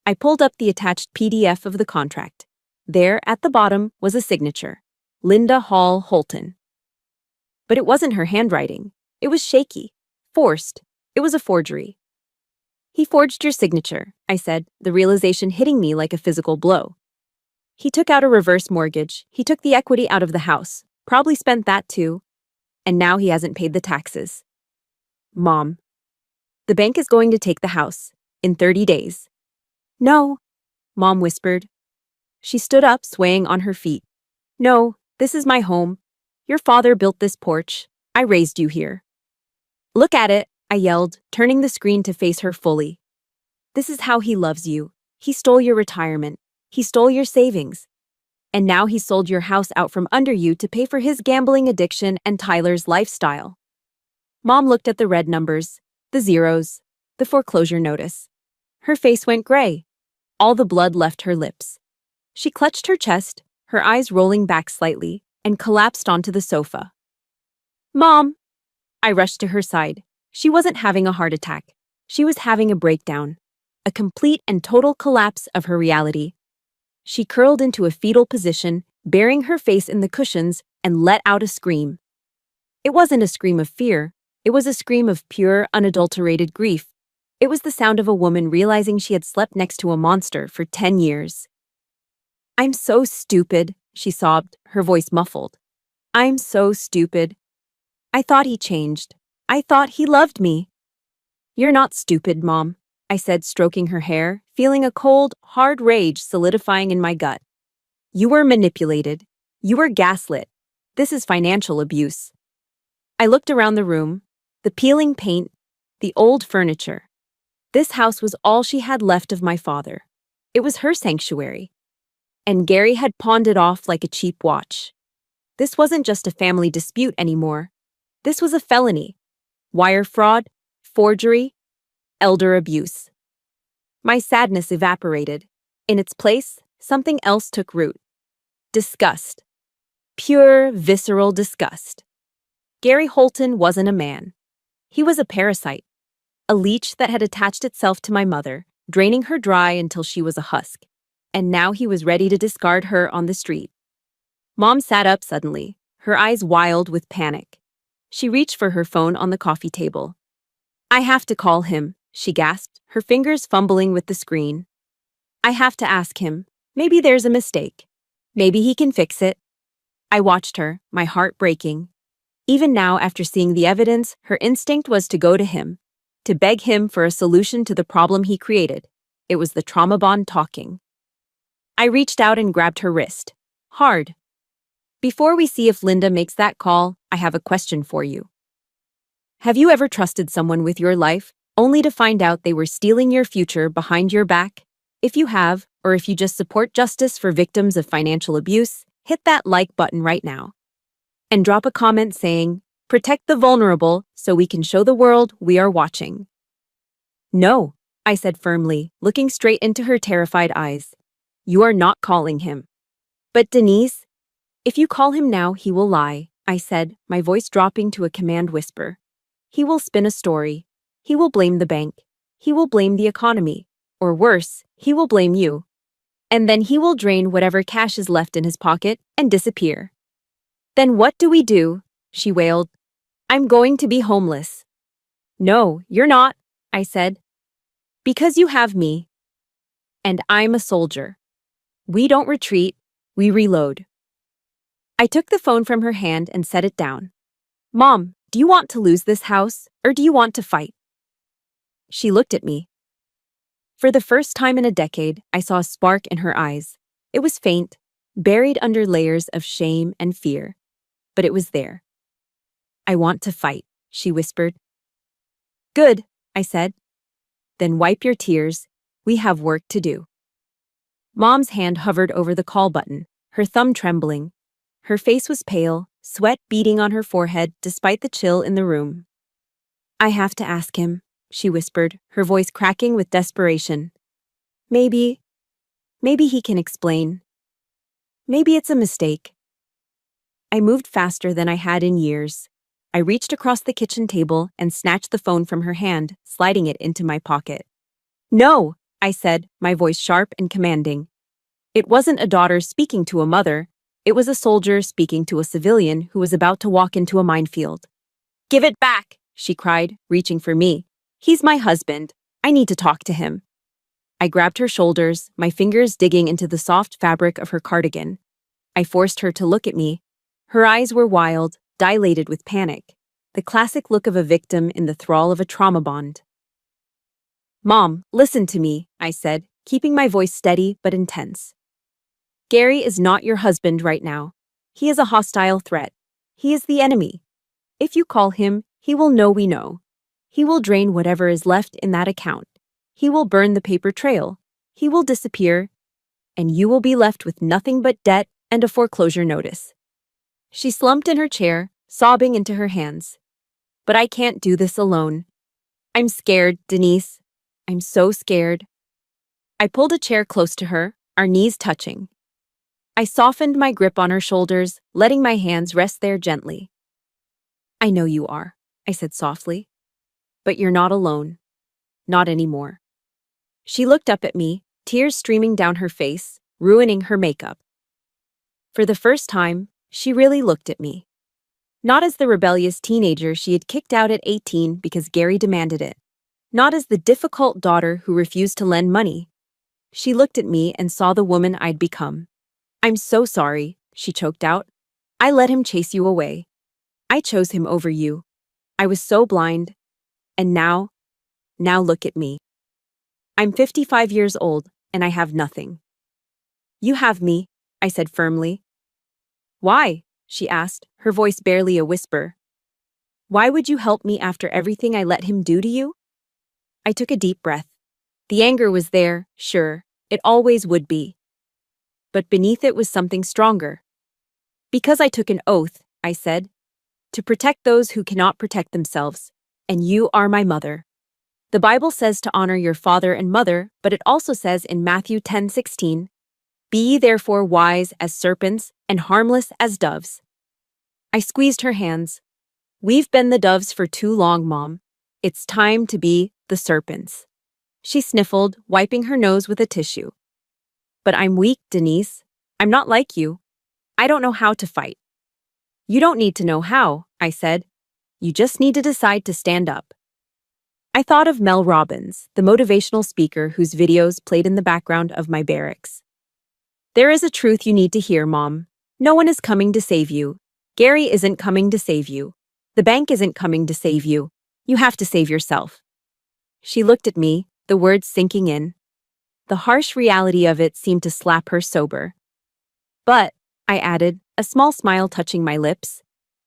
I pulled up the attached PDF of the contract. There, at the bottom, was a signature. Linda Hall Holton. But it wasn't her handwriting. It was shaky. Forced. It was a forgery. He forged your signature, I said, the realization hitting me like a physical blow. He took out a reverse mortgage. He took the equity out of the house. Probably spent that too. And now he hasn't paid the taxes. Mom. The bank is going to take the house. In 30 days. No, Mom whispered. She stood up, swaying on her feet. No, this is my home. Your father built this porch. I raised you here. Look at it, I yelled, turning the screen to face her fully. This is how he loves you. He stole your retirement. He stole your savings. And now he sold your house out from under you to pay for his gambling addiction and Tyler's lifestyle. Mom looked at the red numbers, the zeros, the foreclosure notice. Her face went gray. All the blood left her lips. She clutched her chest, her eyes rolling back slightly, and collapsed onto the sofa. Mom! I rushed to her side. She wasn't having a heart attack. She was having a breakdown. A complete and total collapse of her reality. She curled into a fetal position, burying her face in the cushions, and let out a scream. It wasn't a scream of fear. It was a scream of pure, unadulterated grief. It was the sound of a woman realizing she had slept next to a monster for 10 years. I'm so stupid, she sobbed, her voice muffled. I'm so stupid. I thought he changed. I thought he loved me. You're not stupid, Mom, I said, stroking her hair, feeling a cold, hard rage solidifying in my gut. You were manipulated. You were gaslit. This is financial abuse. I looked around the room, the peeling paint, the old furniture. This house was all she had left of my father. It was her sanctuary. And Gary had pawned it off like a cheap watch. This wasn't just a family dispute anymore. This was a felony. Wire fraud, forgery, elder abuse. My sadness evaporated. In its place, something else took root. Disgust. Pure, visceral disgust. Gary Holton wasn't a man. He was a parasite. A leech that had attached itself to my mother, draining her dry until she was a husk. And now he was ready to discard her on the street. Mom sat up suddenly, her eyes wild with panic. She reached for her phone on the coffee table. I have to call him, she gasped, her fingers fumbling with the screen. I have to ask him. Maybe there's a mistake. Maybe he can fix it. I watched her, my heart breaking. Even now, after seeing the evidence, her instinct was to go to him, to beg him for a solution to the problem he created. It was the trauma bond talking. I reached out and grabbed her wrist. Hard. Before we see if Linda makes that call, I have a question for you. Have you ever trusted someone with your life, only to find out they were stealing your future behind your back? If you have, or if you just support justice for victims of financial abuse, hit that like button right now. And drop a comment saying, protect the vulnerable so we can show the world we are watching. No, I said firmly, looking straight into her terrified eyes. You are not calling him. But Denise, if you call him now, he will lie, I said, my voice dropping to a command whisper. He will spin a story. He will blame the bank. He will blame the economy. Or worse, he will blame you. And then he will drain whatever cash is left in his pocket and disappear. Then what do we do? She wailed. I'm going to be homeless. No, you're not, I said. Because you have me. And I'm a soldier. We don't retreat, we reload. I took the phone from her hand and set it down. Mom, do you want to lose this house, or do you want to fight? She looked at me. For the first time in a decade, I saw a spark in her eyes. It was faint, buried under layers of shame and fear. But it was there. I want to fight, she whispered. Good, I said. Then wipe your tears. We have work to do. Mom's hand hovered over the call button, her thumb trembling. Her face was pale, sweat beading on her forehead despite the chill in the room. I have to ask him, she whispered, her voice cracking with desperation. Maybe Maybe he can explain. Maybe it's a mistake. I moved faster than I had in years. I reached across the kitchen table and snatched the phone from her hand, sliding it into my pocket. No, I said, my voice sharp and commanding. It wasn't a daughter speaking to a mother. It was a soldier speaking to a civilian who was about to walk into a minefield. Give it back, she cried, reaching for me. He's my husband. I need to talk to him. I grabbed her shoulders, my fingers digging into the soft fabric of her cardigan. I forced her to look at me. Her eyes were wild, dilated with panic, the classic look of a victim in the thrall of a trauma bond. Mom, listen to me, I said, keeping my voice steady but intense. Gary is not your husband right now. He is a hostile threat. He is the enemy. If you call him, he will know we know. He will drain whatever is left in that account. He will burn the paper trail. He will disappear, and you will be left with nothing but debt and a foreclosure notice. She slumped in her chair, sobbing into her hands. But I can't do this alone. I'm scared, Denise. I'm so scared. I pulled a chair close to her, our knees touching. I softened my grip on her shoulders, letting my hands rest there gently. I know you are, I said softly. But you're not alone. Not anymore. She looked up at me, tears streaming down her face, ruining her makeup. For the first time, she really looked at me. Not as the rebellious teenager she had kicked out at 18 because Gary demanded it. Not as the difficult daughter who refused to lend money. She looked at me and saw the woman I'd become. I'm so sorry, she choked out. I let him chase you away. I chose him over you. I was so blind. And now look at me. I'm 55 years old, and I have nothing. You have me, I said firmly. Why? She asked, her voice barely a whisper. Why would you help me after everything I let him do to you? I took a deep breath. The anger was there, sure, it always would be. But beneath it was something stronger. Because I took an oath, I said, to protect those who cannot protect themselves, and you are my mother. The Bible says to honor your father and mother, but it also says in Matthew 10:16, Be ye therefore wise as serpents and harmless as doves. I squeezed her hands. We've been the doves for too long, Mom. It's time to be the serpents. She sniffled, wiping her nose with a tissue. But I'm weak, Denise. I'm not like you. I don't know how to fight. You don't need to know how, I said. You just need to decide to stand up. I thought of Mel Robbins, the motivational speaker whose videos played in the background of my barracks. There is a truth you need to hear, Mom. No one is coming to save you. Gary isn't coming to save you. The bank isn't coming to save you. You have to save yourself. She looked at me, the words sinking in. The harsh reality of it seemed to slap her sober. But, I added, a small smile touching my lips,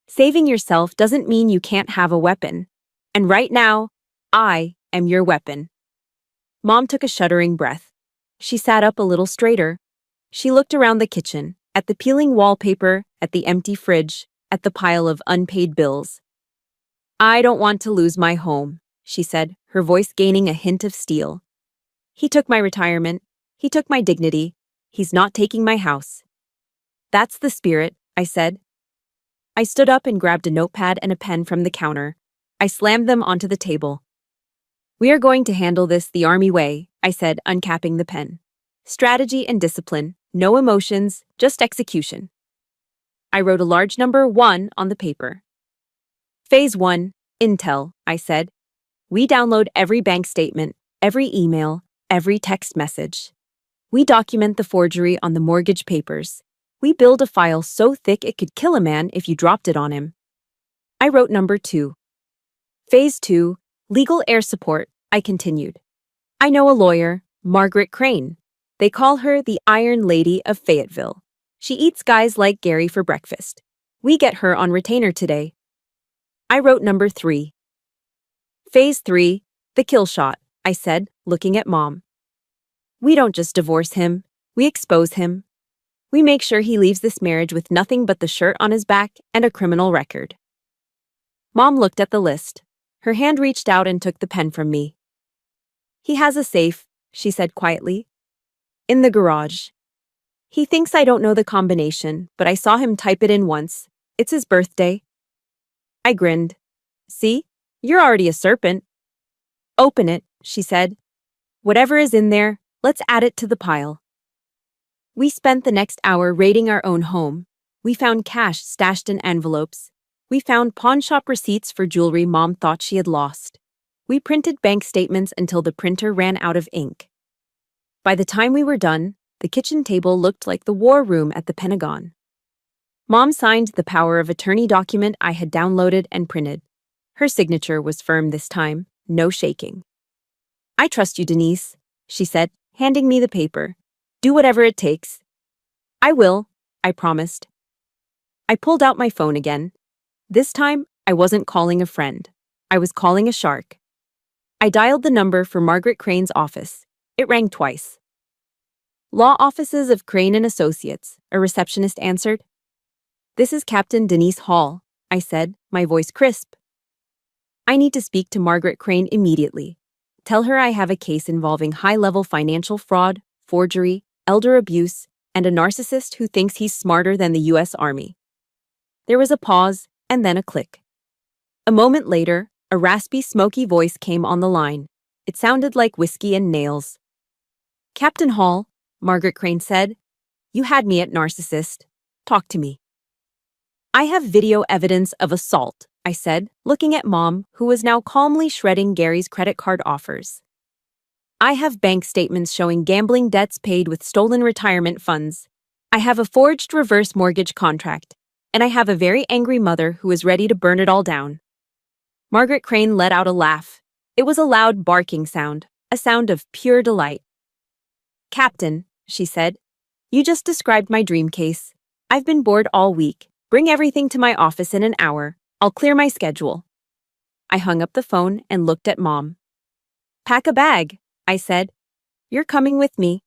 saving yourself doesn't mean you can't have a weapon. And right now, I am your weapon. Mom took a shuddering breath. She sat up a little straighter. She looked around the kitchen, at the peeling wallpaper, at the empty fridge, at the pile of unpaid bills. I don't want to lose my home, she said, her voice gaining a hint of steel. He took my retirement. He took my dignity. He's not taking my house. That's the spirit, I said. I stood up and grabbed a notepad and a pen from the counter. I slammed them onto the table. We are going to handle this the Army way, I said, uncapping the pen. Strategy and discipline, no emotions, just execution. I wrote a large number 1 on the paper. Phase 1, Intel, I said. We download every bank statement, every email, every text message. We document the forgery on the mortgage papers. We build a file so thick it could kill a man if you dropped it on him. I wrote number 2. Phase 2, legal air support, I continued. I know a lawyer, Margaret Crane. They call her the Iron Lady of Fayetteville. She eats guys like Gary for breakfast. We get her on retainer today. I wrote number 3. Phase 3, the kill shot, I said, looking at Mom. We don't just divorce him, we expose him. We make sure he leaves this marriage with nothing but the shirt on his back and a criminal record. Mom looked at the list. Her hand reached out and took the pen from me. He has a safe, she said quietly. In the garage. He thinks I don't know the combination, but I saw him type it in once. It's his birthday. I grinned. See? You're already a serpent. Open it, she said. Whatever is in there, let's add it to the pile. We spent the next hour raiding our own home. We found cash stashed in envelopes. We found pawnshop receipts for jewelry Mom thought she had lost. We printed bank statements until the printer ran out of ink. By the time we were done, the kitchen table looked like the war room at the Pentagon. Mom signed the power of attorney document I had downloaded and printed. Her signature was firm this time, no shaking. I trust you, Denise, she said, handing me the paper. Do whatever it takes. I will, I promised. I pulled out my phone again. This time, I wasn't calling a friend. I was calling a shark. I dialed the number for Margaret Crane's office. It rang twice. Law offices of Crane and Associates, a receptionist answered. This is Captain Denise Hall, I said, my voice crisp. I need to speak to Margaret Crane immediately. Tell her I have a case involving high-level financial fraud, forgery, elder abuse, and a narcissist who thinks he's smarter than the U.S. Army. There was a pause, and then a click. A moment later, a raspy, smoky voice came on the line. It sounded like whiskey and nails. Captain Hall, Margaret Crane said, you had me at narcissist. Talk to me. I have video evidence of assault, I said, looking at Mom, who was now calmly shredding Gary's credit card offers. I have bank statements showing gambling debts paid with stolen retirement funds. I have a forged reverse mortgage contract, and I have a very angry mother who is ready to burn it all down. Margaret Crane let out a laugh. It was a loud barking sound, a sound of pure delight. Captain, she said, you just described my dream case. I've been bored all week. Bring everything to my office in an hour. I'll clear my schedule. I hung up the phone and looked at Mom. Pack a bag, I said. You're coming with me.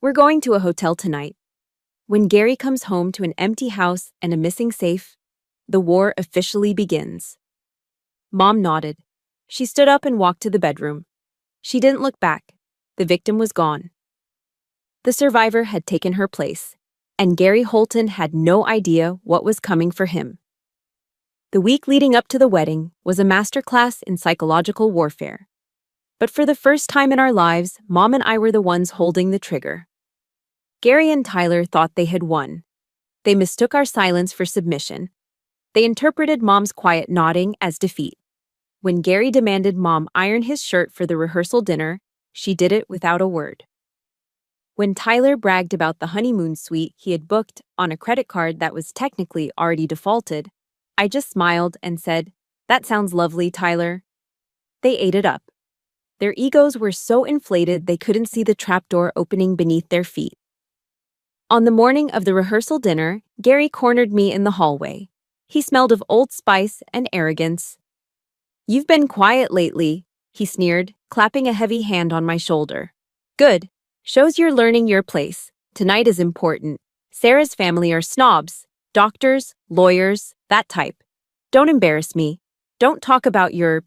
We're going to a hotel tonight. When Gary comes home to an empty house and a missing safe, the war officially begins. Mom nodded. She stood up and walked to the bedroom. She didn't look back. The victim was gone. The survivor had taken her place, and Gary Holton had no idea what was coming for him. The week leading up to the wedding was a masterclass in psychological warfare. But for the first time in our lives, Mom and I were the ones holding the trigger. Gary and Tyler thought they had won. They mistook our silence for submission. They interpreted Mom's quiet nodding as defeat. When Gary demanded Mom iron his shirt for the rehearsal dinner, she did it without a word. When Tyler bragged about the honeymoon suite he had booked on a credit card that was technically already defaulted, I just smiled and said, "That sounds lovely, Tyler." They ate it up. Their egos were so inflated they couldn't see the trapdoor opening beneath their feet. On the morning of the rehearsal dinner, Gary cornered me in the hallway. He smelled of Old Spice and arrogance. "You've been quiet lately," he sneered, clapping a heavy hand on my shoulder. "Good. Shows you're learning your place. Tonight is important. Sarah's family are snobs. Doctors, lawyers, that type. Don't embarrass me. Don't talk about your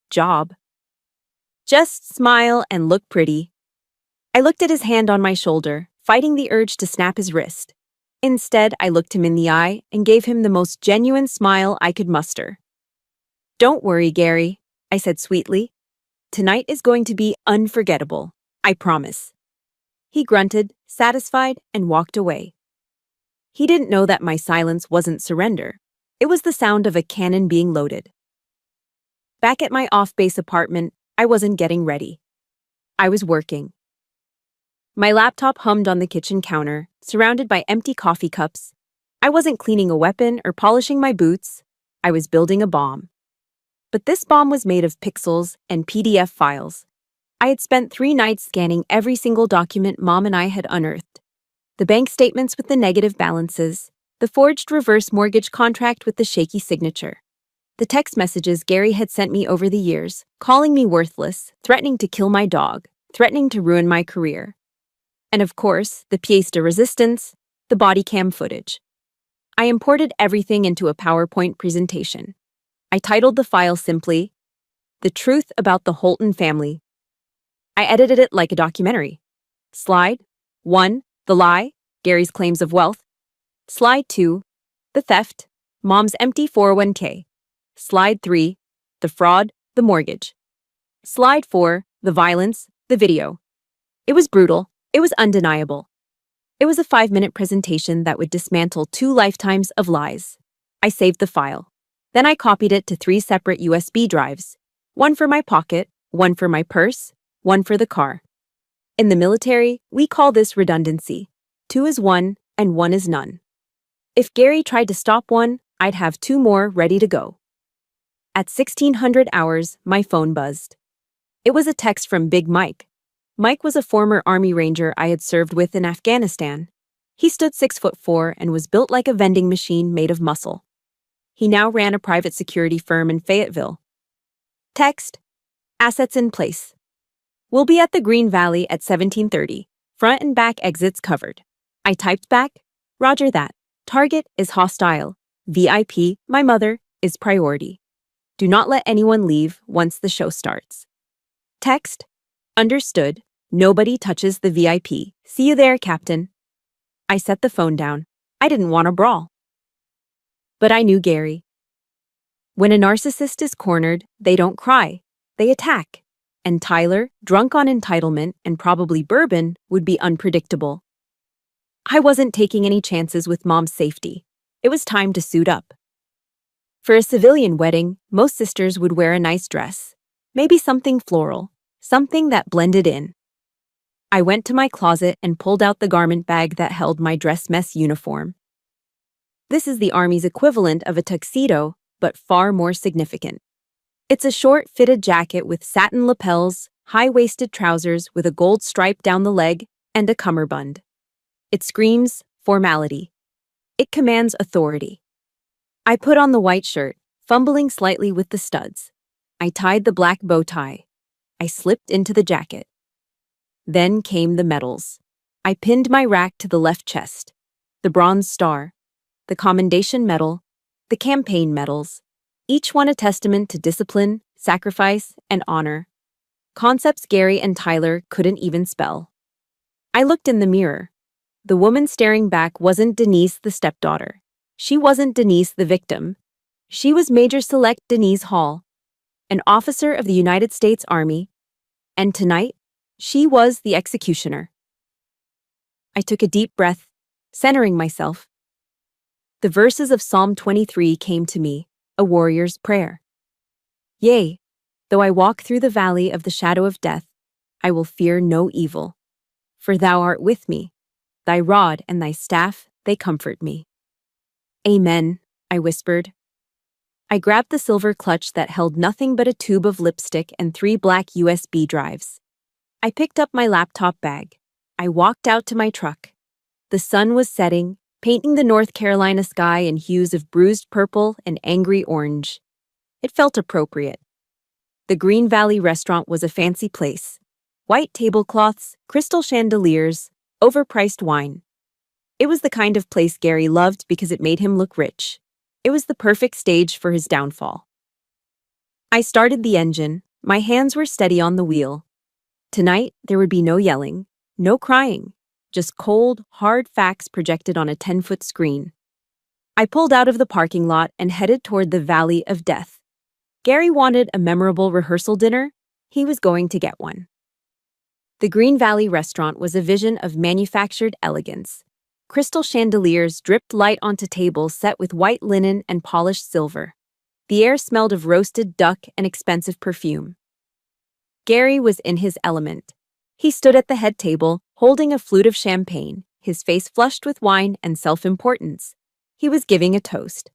job. Just smile and look pretty." I looked at his hand on my shoulder, fighting the urge to snap his wrist. Instead, I looked him in the eye and gave him the most genuine smile I could muster. "Don't worry, Gary," I said sweetly. "Tonight is going to be unforgettable. I promise." He grunted, satisfied, and walked away. He didn't know that my silence wasn't surrender. It was the sound of a cannon being loaded. Back at my off-base apartment, I wasn't getting ready. I was working. My laptop hummed on the kitchen counter, surrounded by empty coffee cups. I wasn't cleaning a weapon or polishing my boots. I was building a bomb. But this bomb was made of pixels and PDF files. I had spent 3 nights scanning every single document Mom and I had unearthed. The bank statements with the negative balances, the forged reverse mortgage contract with the shaky signature, the text messages Gary had sent me over the years, calling me worthless, threatening to kill my dog, threatening to ruin my career. And of course, the pièce de résistance, the body cam footage. I imported everything into a PowerPoint presentation. I titled the file simply, "The Truth About the Holton Family." I edited it like a documentary. Slide 1. The lie, Gary's claims of wealth. Slide 2. The theft, Mom's empty 401k. Slide 3. The fraud, the mortgage. Slide 4. The violence, the video. It was brutal. It was undeniable. It was a 5-minute presentation that would dismantle 2 lifetimes of lies. I saved the file. Then I copied it to 3 separate USB drives. One for my pocket, one for my purse, one for the car. In the military, we call this redundancy. 2 is 1 and 1 is none. If Gary tried to stop one, I'd have 2 more ready to go. At 1600 hours, my phone buzzed. It was a text from Big Mike. Mike was a former Army Ranger I had served with in Afghanistan. He stood 6'4" and was built like a vending machine made of muscle. He now ran a private security firm in Fayetteville. Text: assets in place. We'll be at the Green Valley at 17:30. Front and back exits covered. I typed back, Roger that. Target is hostile. VIP, my mother, is priority. Do not let anyone leave once the show starts. Text: understood. Nobody touches the VIP. See you there, Captain. I set the phone down. I didn't want a brawl. But I knew Gary. When a narcissist is cornered, they don't cry. They attack. And Tyler, drunk on entitlement and probably bourbon, would be unpredictable. I wasn't taking any chances with Mom's safety. It was time to suit up. For a civilian wedding, most sisters would wear a nice dress. Maybe something floral, something that blended in. I went to my closet and pulled out the garment bag that held my dress mess uniform. This is the Army's equivalent of a tuxedo, but far more significant. It's a short, fitted jacket with satin lapels, high-waisted trousers with a gold stripe down the leg, and a cummerbund. It screams formality. It commands authority. I put on the white shirt, fumbling slightly with the studs. I tied the black bow tie. I slipped into the jacket. Then came the medals. I pinned my rack to the left chest. The Bronze Star, the Commendation Medal, the Campaign Medals, each one a testament to discipline, sacrifice, and honor. Concepts Gary and Tyler couldn't even spell. I looked in the mirror. The woman staring back wasn't Denise, the stepdaughter. She wasn't Denise, the victim. She was Major Select Denise Hall, an officer of the United States Army, and tonight, she was the executioner. I took a deep breath, centering myself. The verses of Psalm 23 came to me, a warrior's prayer. Yea, though I walk through the valley of the shadow of death, I will fear no evil. For thou art with me. Thy rod and thy staff, they comfort me. Amen, I whispered. I grabbed the silver clutch that held nothing but a tube of lipstick and 3 black USB drives. I picked up my laptop bag. I walked out to my truck. The sun was setting, painting the North Carolina sky in hues of bruised purple and angry orange. It felt appropriate. The Green Valley restaurant was a fancy place. White tablecloths, crystal chandeliers, overpriced wine. It was the kind of place Gary loved because it made him look rich. It was the perfect stage for his downfall. I started the engine. My hands were steady on the wheel. Tonight, there would be no yelling, no crying, just cold, hard facts projected on a 10-foot screen. I pulled out of the parking lot and headed toward the Valley of Death. Gary wanted a memorable rehearsal dinner. He was going to get one. The Green Valley restaurant was a vision of manufactured elegance. Crystal chandeliers dripped light onto tables set with white linen and polished silver. The air smelled of roasted duck and expensive perfume. Gary was in his element. He stood at the head table, holding a flute of champagne, his face flushed with wine and self-importance. He was giving a toast.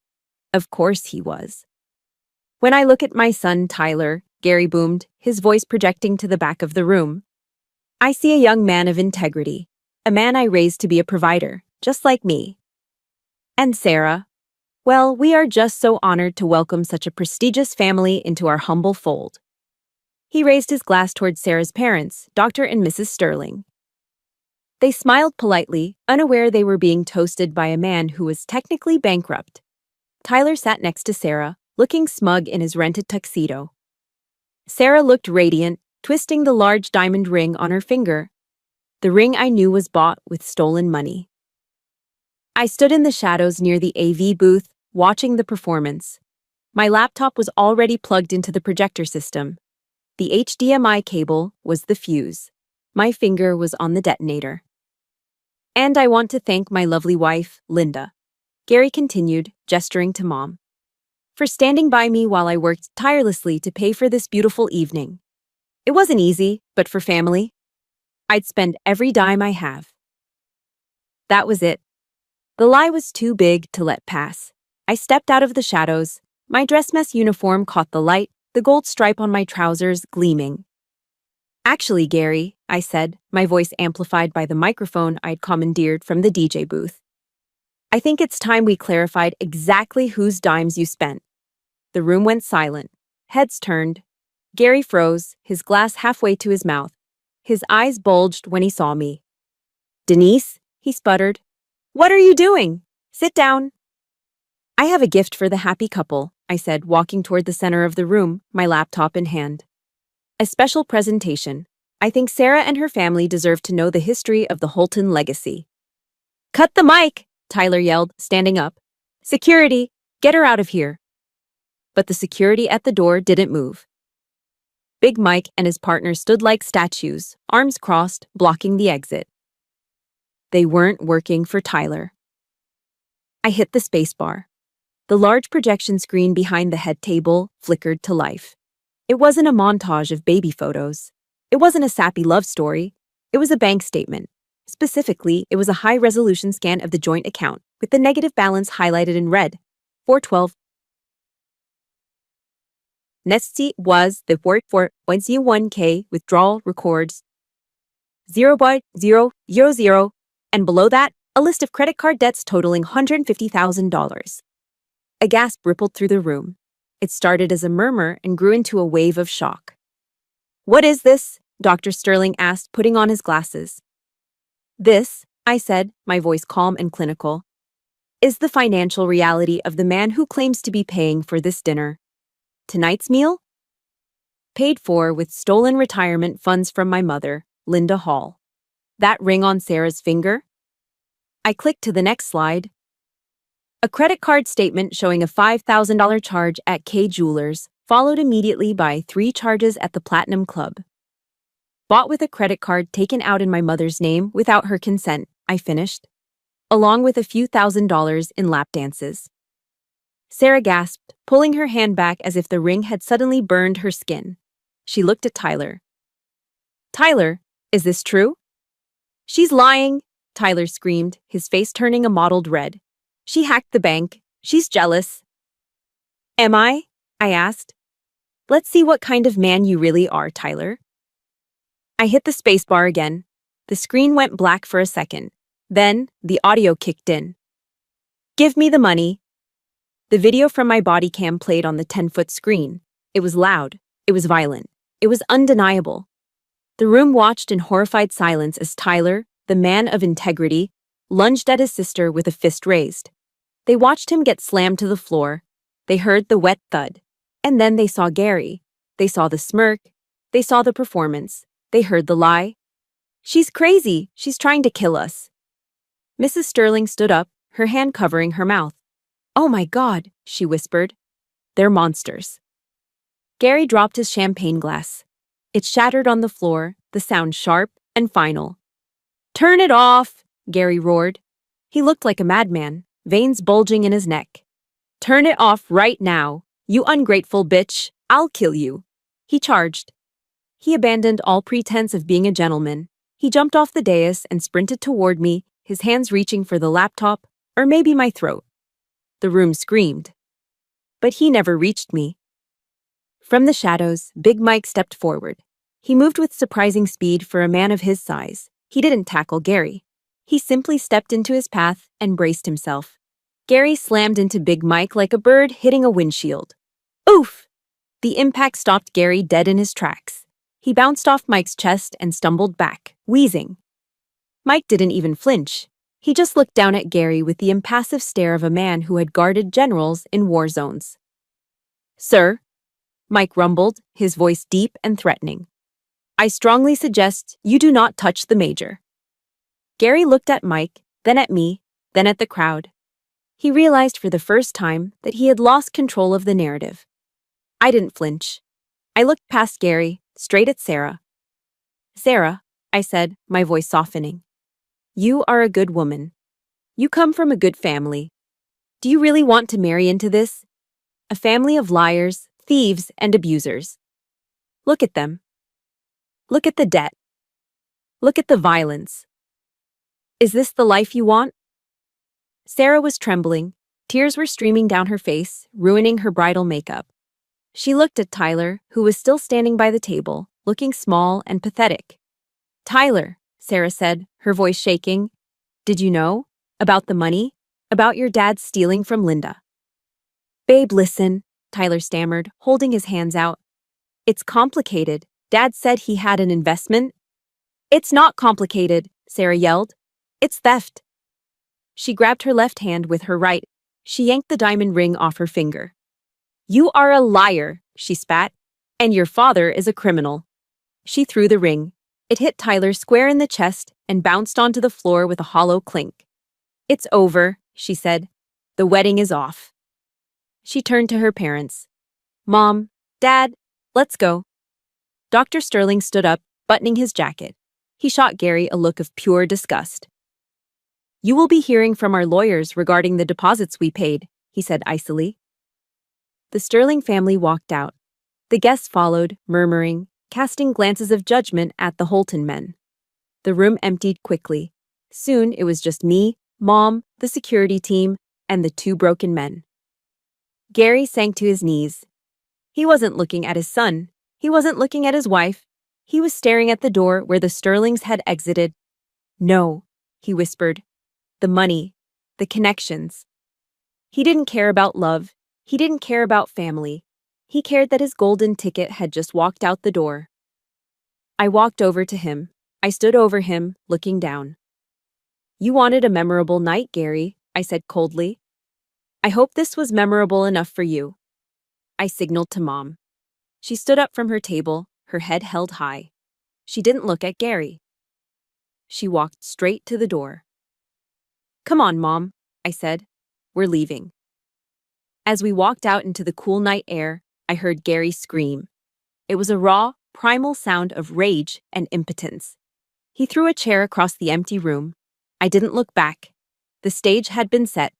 Of course he was. When I look at my son, Tyler, Gary boomed, his voice projecting to the back of the room, I see a young man of integrity, a man I raised to be a provider, just like me. And Sarah, well, we are just so honored to welcome such a prestigious family into our humble fold. He raised his glass toward Sarah's parents, Dr. and Mrs. Sterling. They smiled politely, unaware they were being toasted by a man who was technically bankrupt. Tyler sat next to Sarah, looking smug in his rented tuxedo. Sarah looked radiant, twisting the large diamond ring on her finger. The ring I knew was bought with stolen money. I stood in the shadows near the AV booth, watching the performance. My laptop was already plugged into the projector system. The HDMI cable was the fuse. My finger was on the detonator. And I want to thank my lovely wife, Linda, Gary continued, gesturing to Mom, for standing by me while I worked tirelessly to pay for this beautiful evening. It wasn't easy, but for family, I'd spend every dime I have. That was it. The lie was too big to let pass. I stepped out of the shadows. My dress mess uniform caught the light, the gold stripe on my trousers gleaming. Actually, Gary, I said, my voice amplified by the microphone I'd commandeered from the DJ booth. I think it's time we clarified exactly whose dimes you spent. The room went silent. Heads turned. Gary froze, his glass halfway to his mouth. His eyes bulged when he saw me. Denise, he sputtered. What are you doing? Sit down. I have a gift for the happy couple, I said, walking toward the center of the room, my laptop in hand. A special presentation. I think Sarah and her family deserve to know the history of the Holton legacy. Cut the mic, Tyler yelled, standing up. Security, get her out of here. But the security at the door didn't move. Big Mike and his partner stood like statues, arms crossed, blocking the exit. They weren't working for Tyler. I hit the spacebar. The large projection screen behind the head table flickered to life. It wasn't a montage of baby photos. It wasn't a sappy love story. It was a bank statement. Specifically, it was a high-resolution scan of the joint account, with the negative balance highlighted in red. 412. Next was the 4.01k withdrawal records 0.000, and below that, a list of credit card debts totaling $150,000. A gasp rippled through the room. It started as a murmur and grew into a wave of shock. What is this? Dr. Sterling asked, putting on his glasses. This, I said, my voice calm and clinical, is the financial reality of the man who claims to be paying for this dinner. Tonight's meal? Paid for with stolen retirement funds from my mother, Linda Hall. That ring on Sarah's finger? I clicked to the next slide. A credit card statement showing a $5,000 charge at K Jewelers, followed immediately by 3 charges at the Platinum Club. Bought with a credit card taken out in my mother's name without her consent, I finished, along with a few $1,000s in lap dances. Sarah gasped, pulling her hand back as if the ring had suddenly burned her skin. She looked at Tyler. Tyler, is this true? She's lying, Tyler screamed, his face turning a mottled red. She hacked the bank. She's jealous. Am I? I asked. Let's see what kind of man you really are, Tyler. I hit the spacebar again. The screen went black for a second. Then, the audio kicked in. Give me the money. The video from my body cam played on the 10-foot screen. It was loud. It was violent. It was undeniable. The room watched in horrified silence as Tyler, the man of integrity, lunged at his sister with a fist raised. They watched him get slammed to the floor. They heard the wet thud. And then they saw Gary. They saw the smirk. They saw the performance. They heard the lie. She's crazy. She's trying to kill us. Mrs. Sterling stood up, her hand covering her mouth. Oh my God, she whispered. They're monsters. Gary dropped his champagne glass. It shattered on the floor, the sound sharp and final. Turn it off, Gary roared. He looked like a madman, veins bulging in his neck. Turn it off right now, you ungrateful bitch. I'll kill you. He charged. He abandoned all pretense of being a gentleman. He jumped off the dais and sprinted toward me, his hands reaching for the laptop, or maybe my throat. The room screamed. But he never reached me. From the shadows, Big Mike stepped forward. He moved with surprising speed for a man of his size. He didn't tackle Gary. He simply stepped into his path and braced himself. Gary slammed into Big Mike like a bird hitting a windshield. Oof! The impact stopped Gary dead in his tracks. He bounced off Mike's chest and stumbled back, wheezing. Mike didn't even flinch. He just looked down at Gary with the impassive stare of a man who had guarded generals in war zones. Sir, Mike rumbled, his voice deep and threatening. I strongly suggest you do not touch the major. Gary looked at Mike, then at me, then at the crowd. He realized for the first time that he had lost control of the narrative. I didn't flinch. I looked past Gary, straight at Sarah. "Sarah," I said, my voice softening. "You are a good woman. You come from a good family. Do you really want to marry into this? A family of liars, thieves, and abusers. Look at them. Look at the debt. Look at the violence. Is this the life you want?" Sarah was trembling. Tears were streaming down her face, ruining her bridal makeup. She looked at Tyler, who was still standing by the table, looking small and pathetic. "Tyler," Sarah said, her voice shaking, "did you know? About the money? About your dad stealing from Linda?" "Babe, listen," Tyler stammered, holding his hands out. "It's complicated. Dad said he had an investment." "It's not complicated," Sarah yelled. "It's theft." She grabbed her left hand with her right. She yanked the diamond ring off her finger. "You are a liar," she spat, "and your father is a criminal." She threw the ring. It hit Tyler square in the chest and bounced onto the floor with a hollow clink. "It's over," she said. "The wedding is off." She turned to her parents. "Mom, Dad, let's go." Dr. Sterling stood up, buttoning his jacket. He shot Gary a look of pure disgust. "You will be hearing from our lawyers regarding the deposits we paid," he said icily. The Sterling family walked out. The guests followed, murmuring, casting glances of judgment at the Holton men. The room emptied quickly. Soon it was just me, Mom, the security team, and the two broken men. Gary sank to his knees. He wasn't looking at his son. He wasn't looking at his wife. He was staring at the door where the Sterlings had exited. "No," he whispered. "The money. The connections." He didn't care about love. He didn't care about family. He cared that his golden ticket had just walked out the door. I walked over to him. I stood over him, looking down. "You wanted a memorable night, Gary," I said coldly. "I hope this was memorable enough for you." I signaled to Mom. She stood up from her table, her head held high. She didn't look at Gary. She walked straight to the door. "Come on, Mom," I said. "We're leaving." As we walked out into the cool night air, I heard Gary scream. It was a raw, primal sound of rage and impotence. He threw a chair across the empty room. I didn't look back. The stage had been set,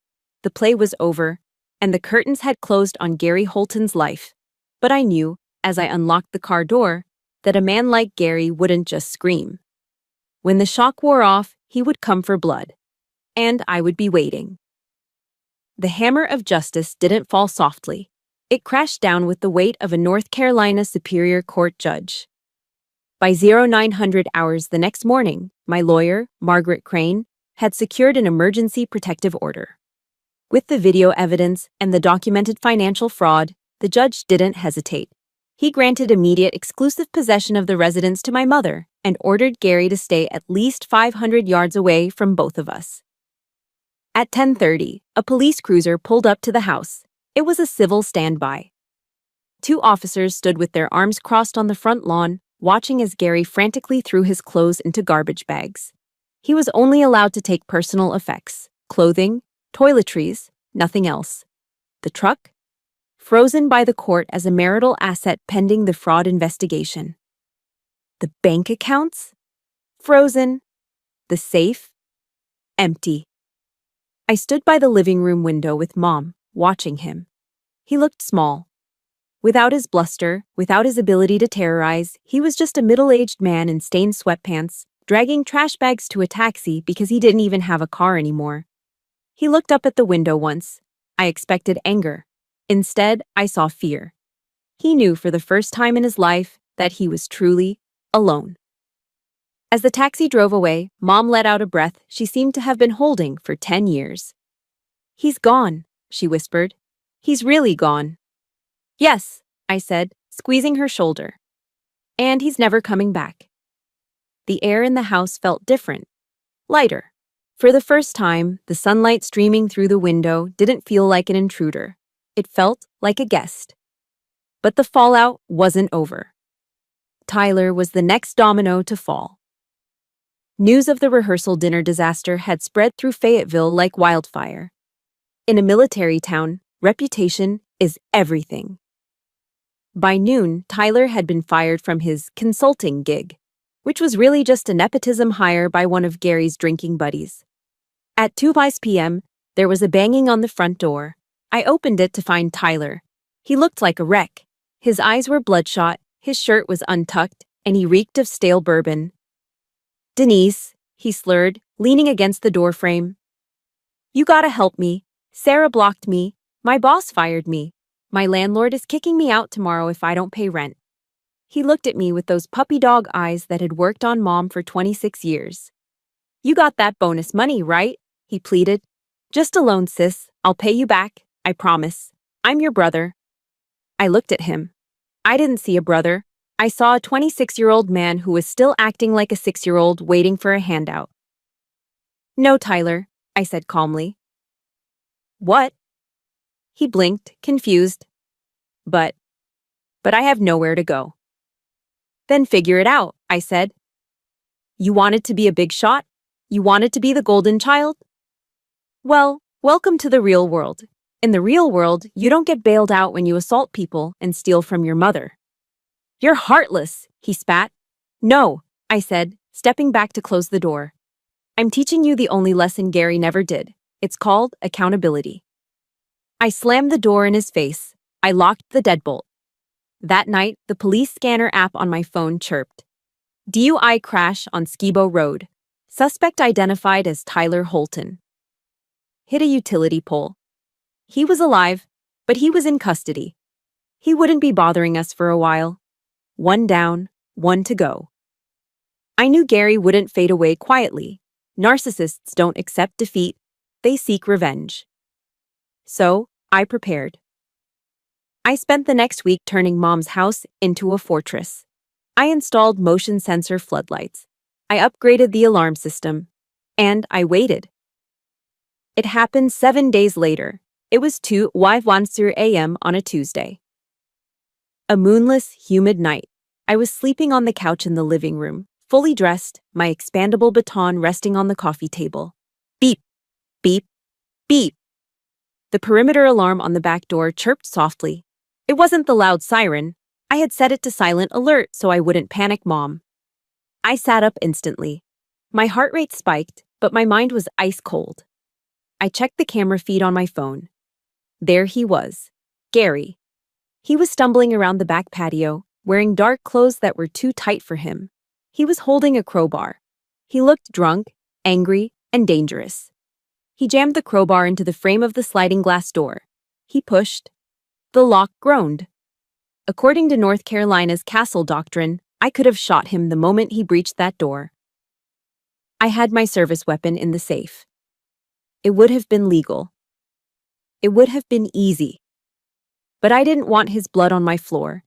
the play was over, and the curtains had closed on Gary Holton's life. But I knew, as I unlocked the car door, that a man like Gary wouldn't just scream. When the shock wore off, he would come for blood. And I would be waiting. The hammer of justice didn't fall softly. It crashed down with the weight of a North Carolina Superior Court judge. By 0900 hours the next morning, my lawyer, Margaret Crane, had secured an emergency protective order. With the video evidence and the documented financial fraud, the judge didn't hesitate. He granted immediate exclusive possession of the residence to my mother and ordered Gary to stay at least 500 yards away from both of us. At 10:30, a police cruiser pulled up to the house. It was a civil standby. Two officers stood with their arms crossed on the front lawn, watching as Gary frantically threw his clothes into garbage bags. He was only allowed to take personal effects, clothing, toiletries, nothing else. The truck? Frozen by the court as a marital asset pending the fraud investigation. The bank accounts? Frozen. The safe? Empty. I stood by the living room window with Mom, watching him. He looked small. Without his bluster, without his ability to terrorize, he was just a middle-aged man in stained sweatpants, dragging trash bags to a taxi because he didn't even have a car anymore. He looked up at the window once. I expected anger. Instead, I saw fear. He knew for the first time in his life that he was truly alone. As the taxi drove away, Mom let out a breath she seemed to have been holding for 10 years. "He's gone," she whispered. "He's really gone." "Yes," I said, squeezing her shoulder. "And he's never coming back." The air in the house felt different, lighter. For the first time, the sunlight streaming through the window didn't feel like an intruder. It felt like a guest. But the fallout wasn't over. Tyler was the next domino to fall. News of the rehearsal dinner disaster had spread through Fayetteville like wildfire. In a military town, reputation is everything. By noon, Tyler had been fired from his consulting gig, which was really just a nepotism hire by one of Gary's drinking buddies. At 2:05 p.m., there was a banging on the front door. I opened it to find Tyler. He looked like a wreck. His eyes were bloodshot, his shirt was untucked, and he reeked of stale bourbon. "Denise," he slurred, leaning against the doorframe. "You gotta help me. Sarah blocked me. My boss fired me. My landlord is kicking me out tomorrow if I don't pay rent." He looked at me with those puppy dog eyes that had worked on Mom for 26 years. "You got that bonus money, right?" he pleaded. "Just a loan, sis. I'll pay you back, I promise. I'm your brother." I looked at him. I didn't see a brother. I saw a 26-year-old man who was still acting like a 6-year-old waiting for a handout. "No, Tyler," I said calmly. "What?" He blinked, confused. But I have nowhere to go." "Then figure it out," I said. "You wanted to be a big shot? You wanted to be the golden child? Well, welcome to the real world. In the real world, you don't get bailed out when you assault people and steal from your mother." "You're heartless," he spat. "No," I said, stepping back to close the door. "I'm teaching you the only lesson Gary never did. It's called accountability." I slammed the door in his face. I locked the deadbolt. That night, the police scanner app on my phone chirped. DUI crash on Skibo Road. Suspect identified as Tyler Holton. Hit a utility pole. He was alive, but he was in custody. He wouldn't be bothering us for a while. One down, one to go. I knew Gary wouldn't fade away quietly. Narcissists don't accept defeat. They seek revenge. So, I prepared. I spent the next week turning Mom's house into a fortress. I installed motion sensor floodlights. I upgraded the alarm system. And I waited. It happened 7 days later. It was 2:15 a.m. on a Tuesday. A moonless, humid night. I was sleeping on the couch in the living room, fully dressed, my expandable baton resting on the coffee table. Beep, beep, beep. The perimeter alarm on the back door chirped softly. It wasn't the loud siren. I had set it to silent alert so I wouldn't panic Mom. I sat up instantly. My heart rate spiked, but my mind was ice cold. I checked the camera feed on my phone. There he was, Gary. He was stumbling around the back patio, wearing dark clothes that were too tight for him. He was holding a crowbar. He looked drunk, angry, and dangerous. He jammed the crowbar into the frame of the sliding glass door. He pushed. The lock groaned. According to North Carolina's castle doctrine, I could have shot him the moment he breached that door. I had my service weapon in the safe. It would have been legal. It would have been easy. But I didn't want his blood on my floor.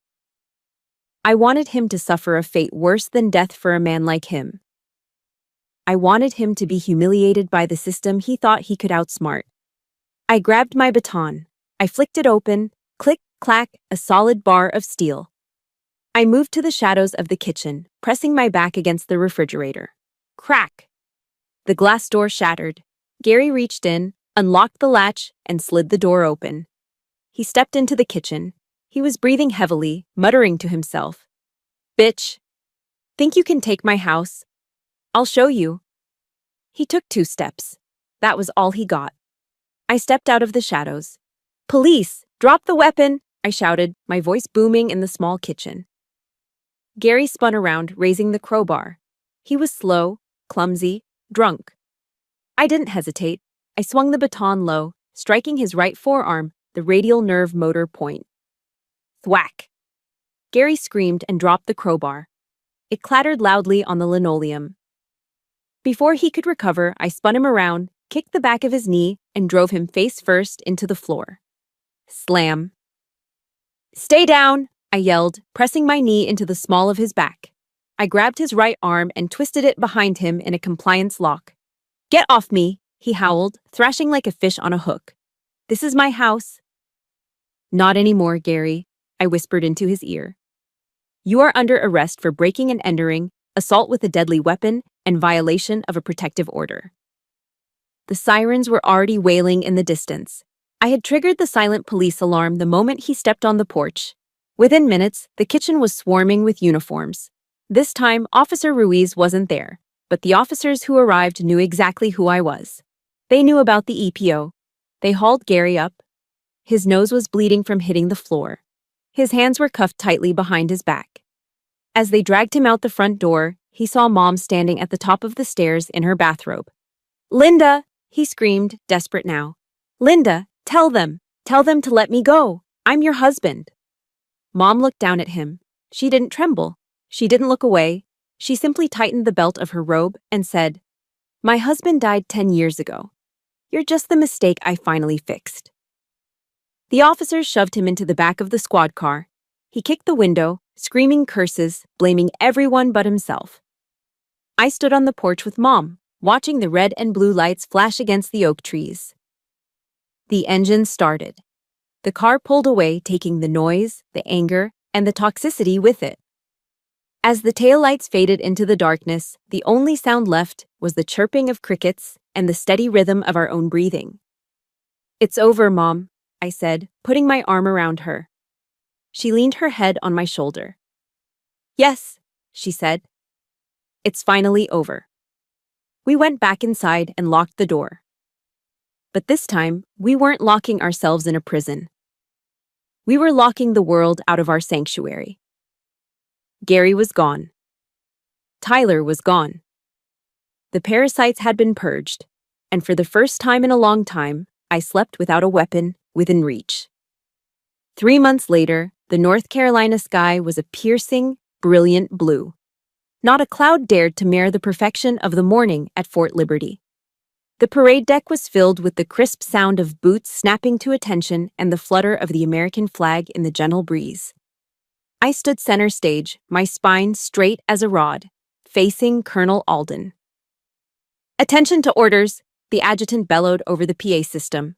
I wanted him to suffer a fate worse than death for a man like him. I wanted him to be humiliated by the system he thought he could outsmart. I grabbed my baton. I flicked it open. Click, clack, a solid bar of steel. I moved to the shadows of the kitchen, pressing my back against the refrigerator. Crack! The glass door shattered. Gary reached in, unlocked the latch, and slid the door open. He stepped into the kitchen. He was breathing heavily, muttering to himself. "Bitch! Think you can take my house? I'll show you." He took 2 steps. That was all he got. I stepped out of the shadows. "Police! Drop the weapon!" I shouted, my voice booming in the small kitchen. Gary spun around, raising the crowbar. He was slow, clumsy, drunk. I didn't hesitate. I swung the baton low, striking his right forearm, the radial nerve motor point. Thwack! Gary screamed and dropped the crowbar. It clattered loudly on the linoleum. Before he could recover, I spun him around, kicked the back of his knee, and drove him face first into the floor. Slam. "Stay down!" I yelled, pressing my knee into the small of his back. I grabbed his right arm and twisted it behind him in a compliance lock. "Get off me!" he howled, thrashing like a fish on a hook. "This is my house." "Not anymore, Gary," I whispered into his ear. "You are under arrest for breaking and entering, assault with a deadly weapon, and violation of a protective order. The sirens were already wailing in the distance. I had triggered the silent police alarm the moment he stepped on the porch. Within minutes, the kitchen was swarming with uniforms. This time, Officer Ruiz wasn't there, but the officers who arrived knew exactly who I was. They knew about the EPO. They hauled Gary up. His nose was bleeding from hitting the floor. His hands were cuffed tightly behind his back. As they dragged him out the front door, he saw Mom standing at the top of the stairs in her bathrobe. "Linda!" he screamed, desperate now. "Linda, tell them to let me go. I'm your husband." Mom looked down at him. She didn't tremble. She didn't look away. She simply tightened the belt of her robe and said, "My husband died 10 years ago. You're just the mistake I finally fixed." The officers shoved him into the back of the squad car. He kicked the window, screaming curses, blaming everyone but himself. I stood on the porch with Mom, watching the red and blue lights flash against the oak trees. The engine started. The car pulled away, taking the noise, the anger, and the toxicity with it. As the taillights faded into the darkness, the only sound left was the chirping of crickets and the steady rhythm of our own breathing. "It's over, Mom," I said, putting my arm around her. She leaned her head on my shoulder. "Yes," she said. "It's finally over." We went back inside and locked the door. But this time, we weren't locking ourselves in a prison. We were locking the world out of our sanctuary. Gary was gone. Tyler was gone. The parasites had been purged, and for the first time in a long time, I slept without a weapon within reach. 3 months later, the North Carolina sky was a piercing, brilliant blue. Not a cloud dared to mar the perfection of the morning at Fort Liberty. The parade deck was filled with the crisp sound of boots snapping to attention and the flutter of the American flag in the gentle breeze. I stood center stage, my spine straight as a rod, facing Colonel Alden. "Attention to orders," the adjutant bellowed over the PA system.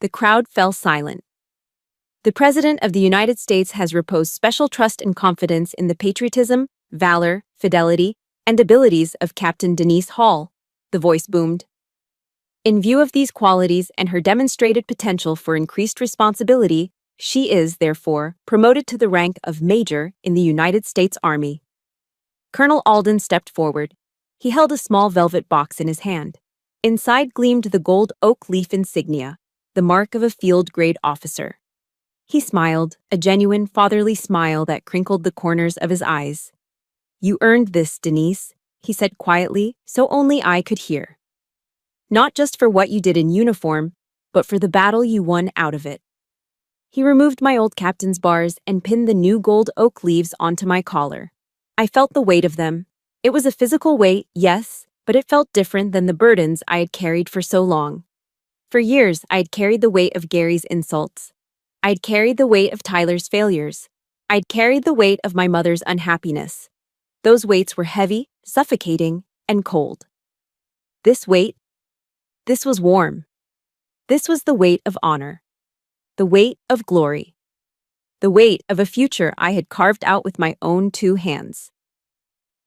The crowd fell silent. "The President of the United States has reposed special trust and confidence in the patriotism, valor, fidelity, and abilities of Captain Denise Hall," the voice boomed. "In view of these qualities and her demonstrated potential for increased responsibility, she is, therefore, promoted to the rank of Major in the United States Army." Colonel Alden stepped forward. He held a small velvet box in his hand. Inside gleamed the gold oak leaf insignia, the mark of a field-grade officer. He smiled, a genuine fatherly smile that crinkled the corners of his eyes. "You earned this, Denise," he said quietly, so only I could hear. "Not just for what you did in uniform, but for the battle you won out of it." He removed my old captain's bars and pinned the new gold oak leaves onto my collar. I felt the weight of them. It was a physical weight, yes, but it felt different than the burdens I had carried for so long. For years, I had carried the weight of Gary's insults. I'd carried the weight of Tyler's failures. I'd carried the weight of my mother's unhappiness. Those weights were heavy, suffocating, and cold. This weight, this was warm. This was the weight of honor. The weight of glory. The weight of a future I had carved out with my own 2 hands.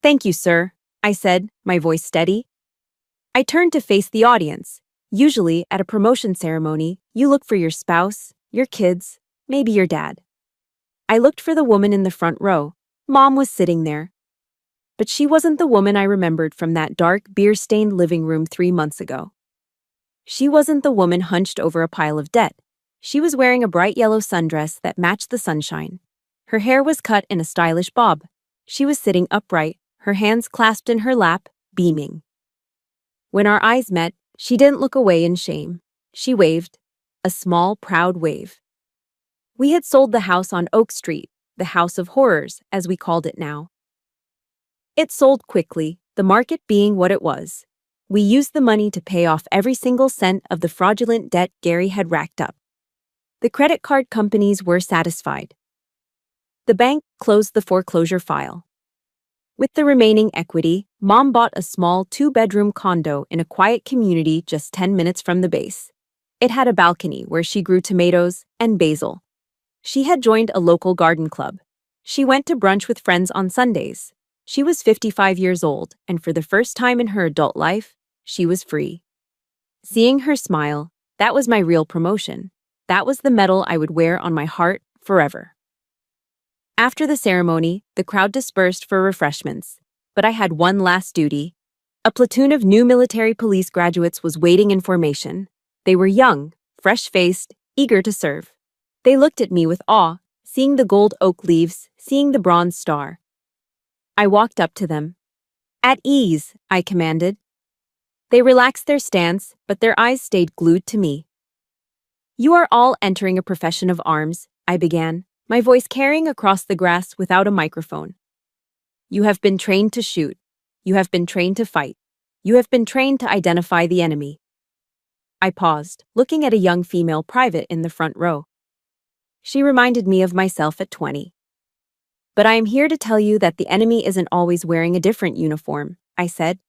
"Thank you, sir," I said, my voice steady. I turned to face the audience. Usually, at a promotion ceremony, you look for your spouse, your kids, maybe your dad. I looked for the woman in the front row. Mom was sitting there. But she wasn't the woman I remembered from that dark, beer-stained living room 3 months ago. She wasn't the woman hunched over a pile of debt. She was wearing a bright yellow sundress that matched the sunshine. Her hair was cut in a stylish bob. She was sitting upright, her hands clasped in her lap, beaming. When our eyes met, she didn't look away in shame. She waved, a small, proud wave. We had sold the house on Oak Street, the House of Horrors, as we called it now. It sold quickly, the market being what it was. We used the money to pay off every single cent of the fraudulent debt Gary had racked up. The credit card companies were satisfied. The bank closed the foreclosure file. With the remaining equity, Mom bought a small 2-bedroom condo in a quiet community just 10 minutes from the base. It had a balcony where she grew tomatoes and basil. She had joined a local garden club. She went to brunch with friends on Sundays. She was 55 years old, and for the first time in her adult life, she was free. Seeing her smile, that was my real promotion. That was the medal I would wear on my heart forever. After the ceremony, the crowd dispersed for refreshments, but I had one last duty. A platoon of new military police graduates was waiting in formation. They were young, fresh-faced, eager to serve. They looked at me with awe, seeing the gold oak leaves, seeing the bronze star. I walked up to them. "At ease," I commanded. They relaxed their stance, but their eyes stayed glued to me. "You are all entering a profession of arms," I began, my voice carrying across the grass without a microphone. "You have been trained to shoot. You have been trained to fight. You have been trained to identify the enemy." I paused, looking at a young female private in the front row. She reminded me of myself at 20. "But I am here to tell you that the enemy isn't always wearing a different uniform," I said.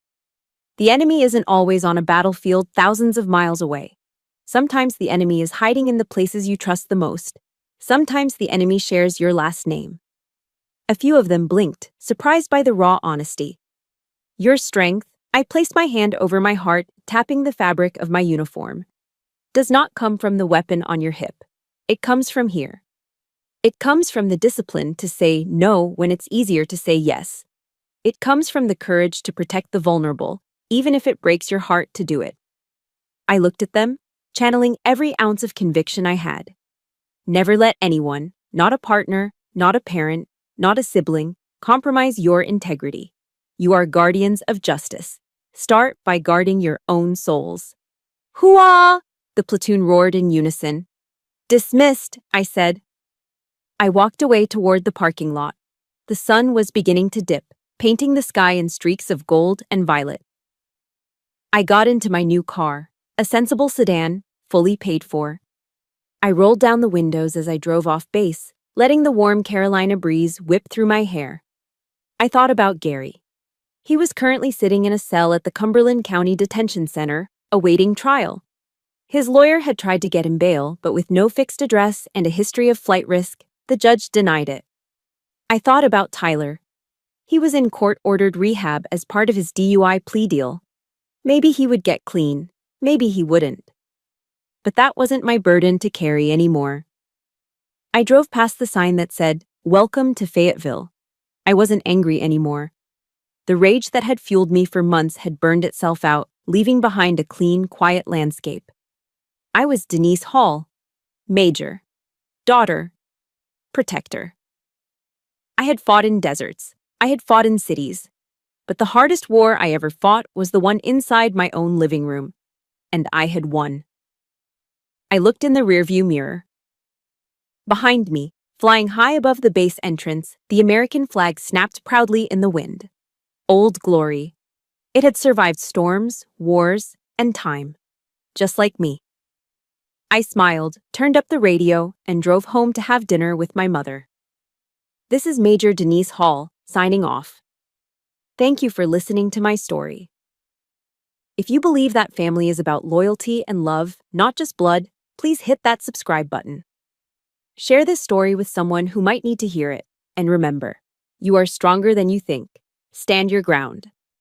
"The enemy isn't always on a battlefield thousands of miles away. Sometimes the enemy is hiding in the places you trust the most. Sometimes the enemy shares your last name." A few of them blinked, surprised by the raw honesty. "Your strength," I placed my hand over my heart, tapping the fabric of my uniform, "does not come from the weapon on your hip. It comes from here. It comes from the discipline to say no when it's easier to say yes. It comes from the courage to protect the vulnerable, even if it breaks your heart to do it." I looked at them, channeling every ounce of conviction I had. Never let anyone, not a partner, not a parent, not a sibling, compromise your integrity. You are guardians of justice. Start by guarding your own souls. "Hooah!" the platoon roared in unison. "Dismissed," I said. I walked away toward the parking lot. The sun was beginning to dip, painting the sky in streaks of gold and violet. I got into my new car, a sensible sedan, fully paid for. I rolled down the windows as I drove off base, letting the warm Carolina breeze whip through my hair. I thought about Gary. He was currently sitting in a cell at the Cumberland County Detention Center, awaiting trial. His lawyer had tried to get him bail, but with no fixed address and a history of flight risk, the judge denied it. I thought about Tyler. He was in court-ordered rehab as part of his DUI plea deal. Maybe he would get clean, maybe he wouldn't. But that wasn't my burden to carry anymore. I drove past the sign that said, "Welcome to Fayetteville." I wasn't angry anymore. The rage that had fueled me for months had burned itself out, leaving behind a clean, quiet landscape. I was Denise Hall, Major, daughter, protector. I had fought in deserts. I had fought in cities. But the hardest war I ever fought was the one inside my own living room. And I had won. I looked in the rearview mirror. Behind me, flying high above the base entrance, the American flag snapped proudly in the wind. Old Glory. It had survived storms, wars, and time. Just like me. I smiled, turned up the radio, and drove home to have dinner with my mother. This is Major Denise Hall, signing off. Thank you for listening to my story. If you believe that family is about loyalty and love, not just blood, please hit that subscribe button. Share this story with someone who might need to hear it. And remember, you are stronger than you think. Stand your ground.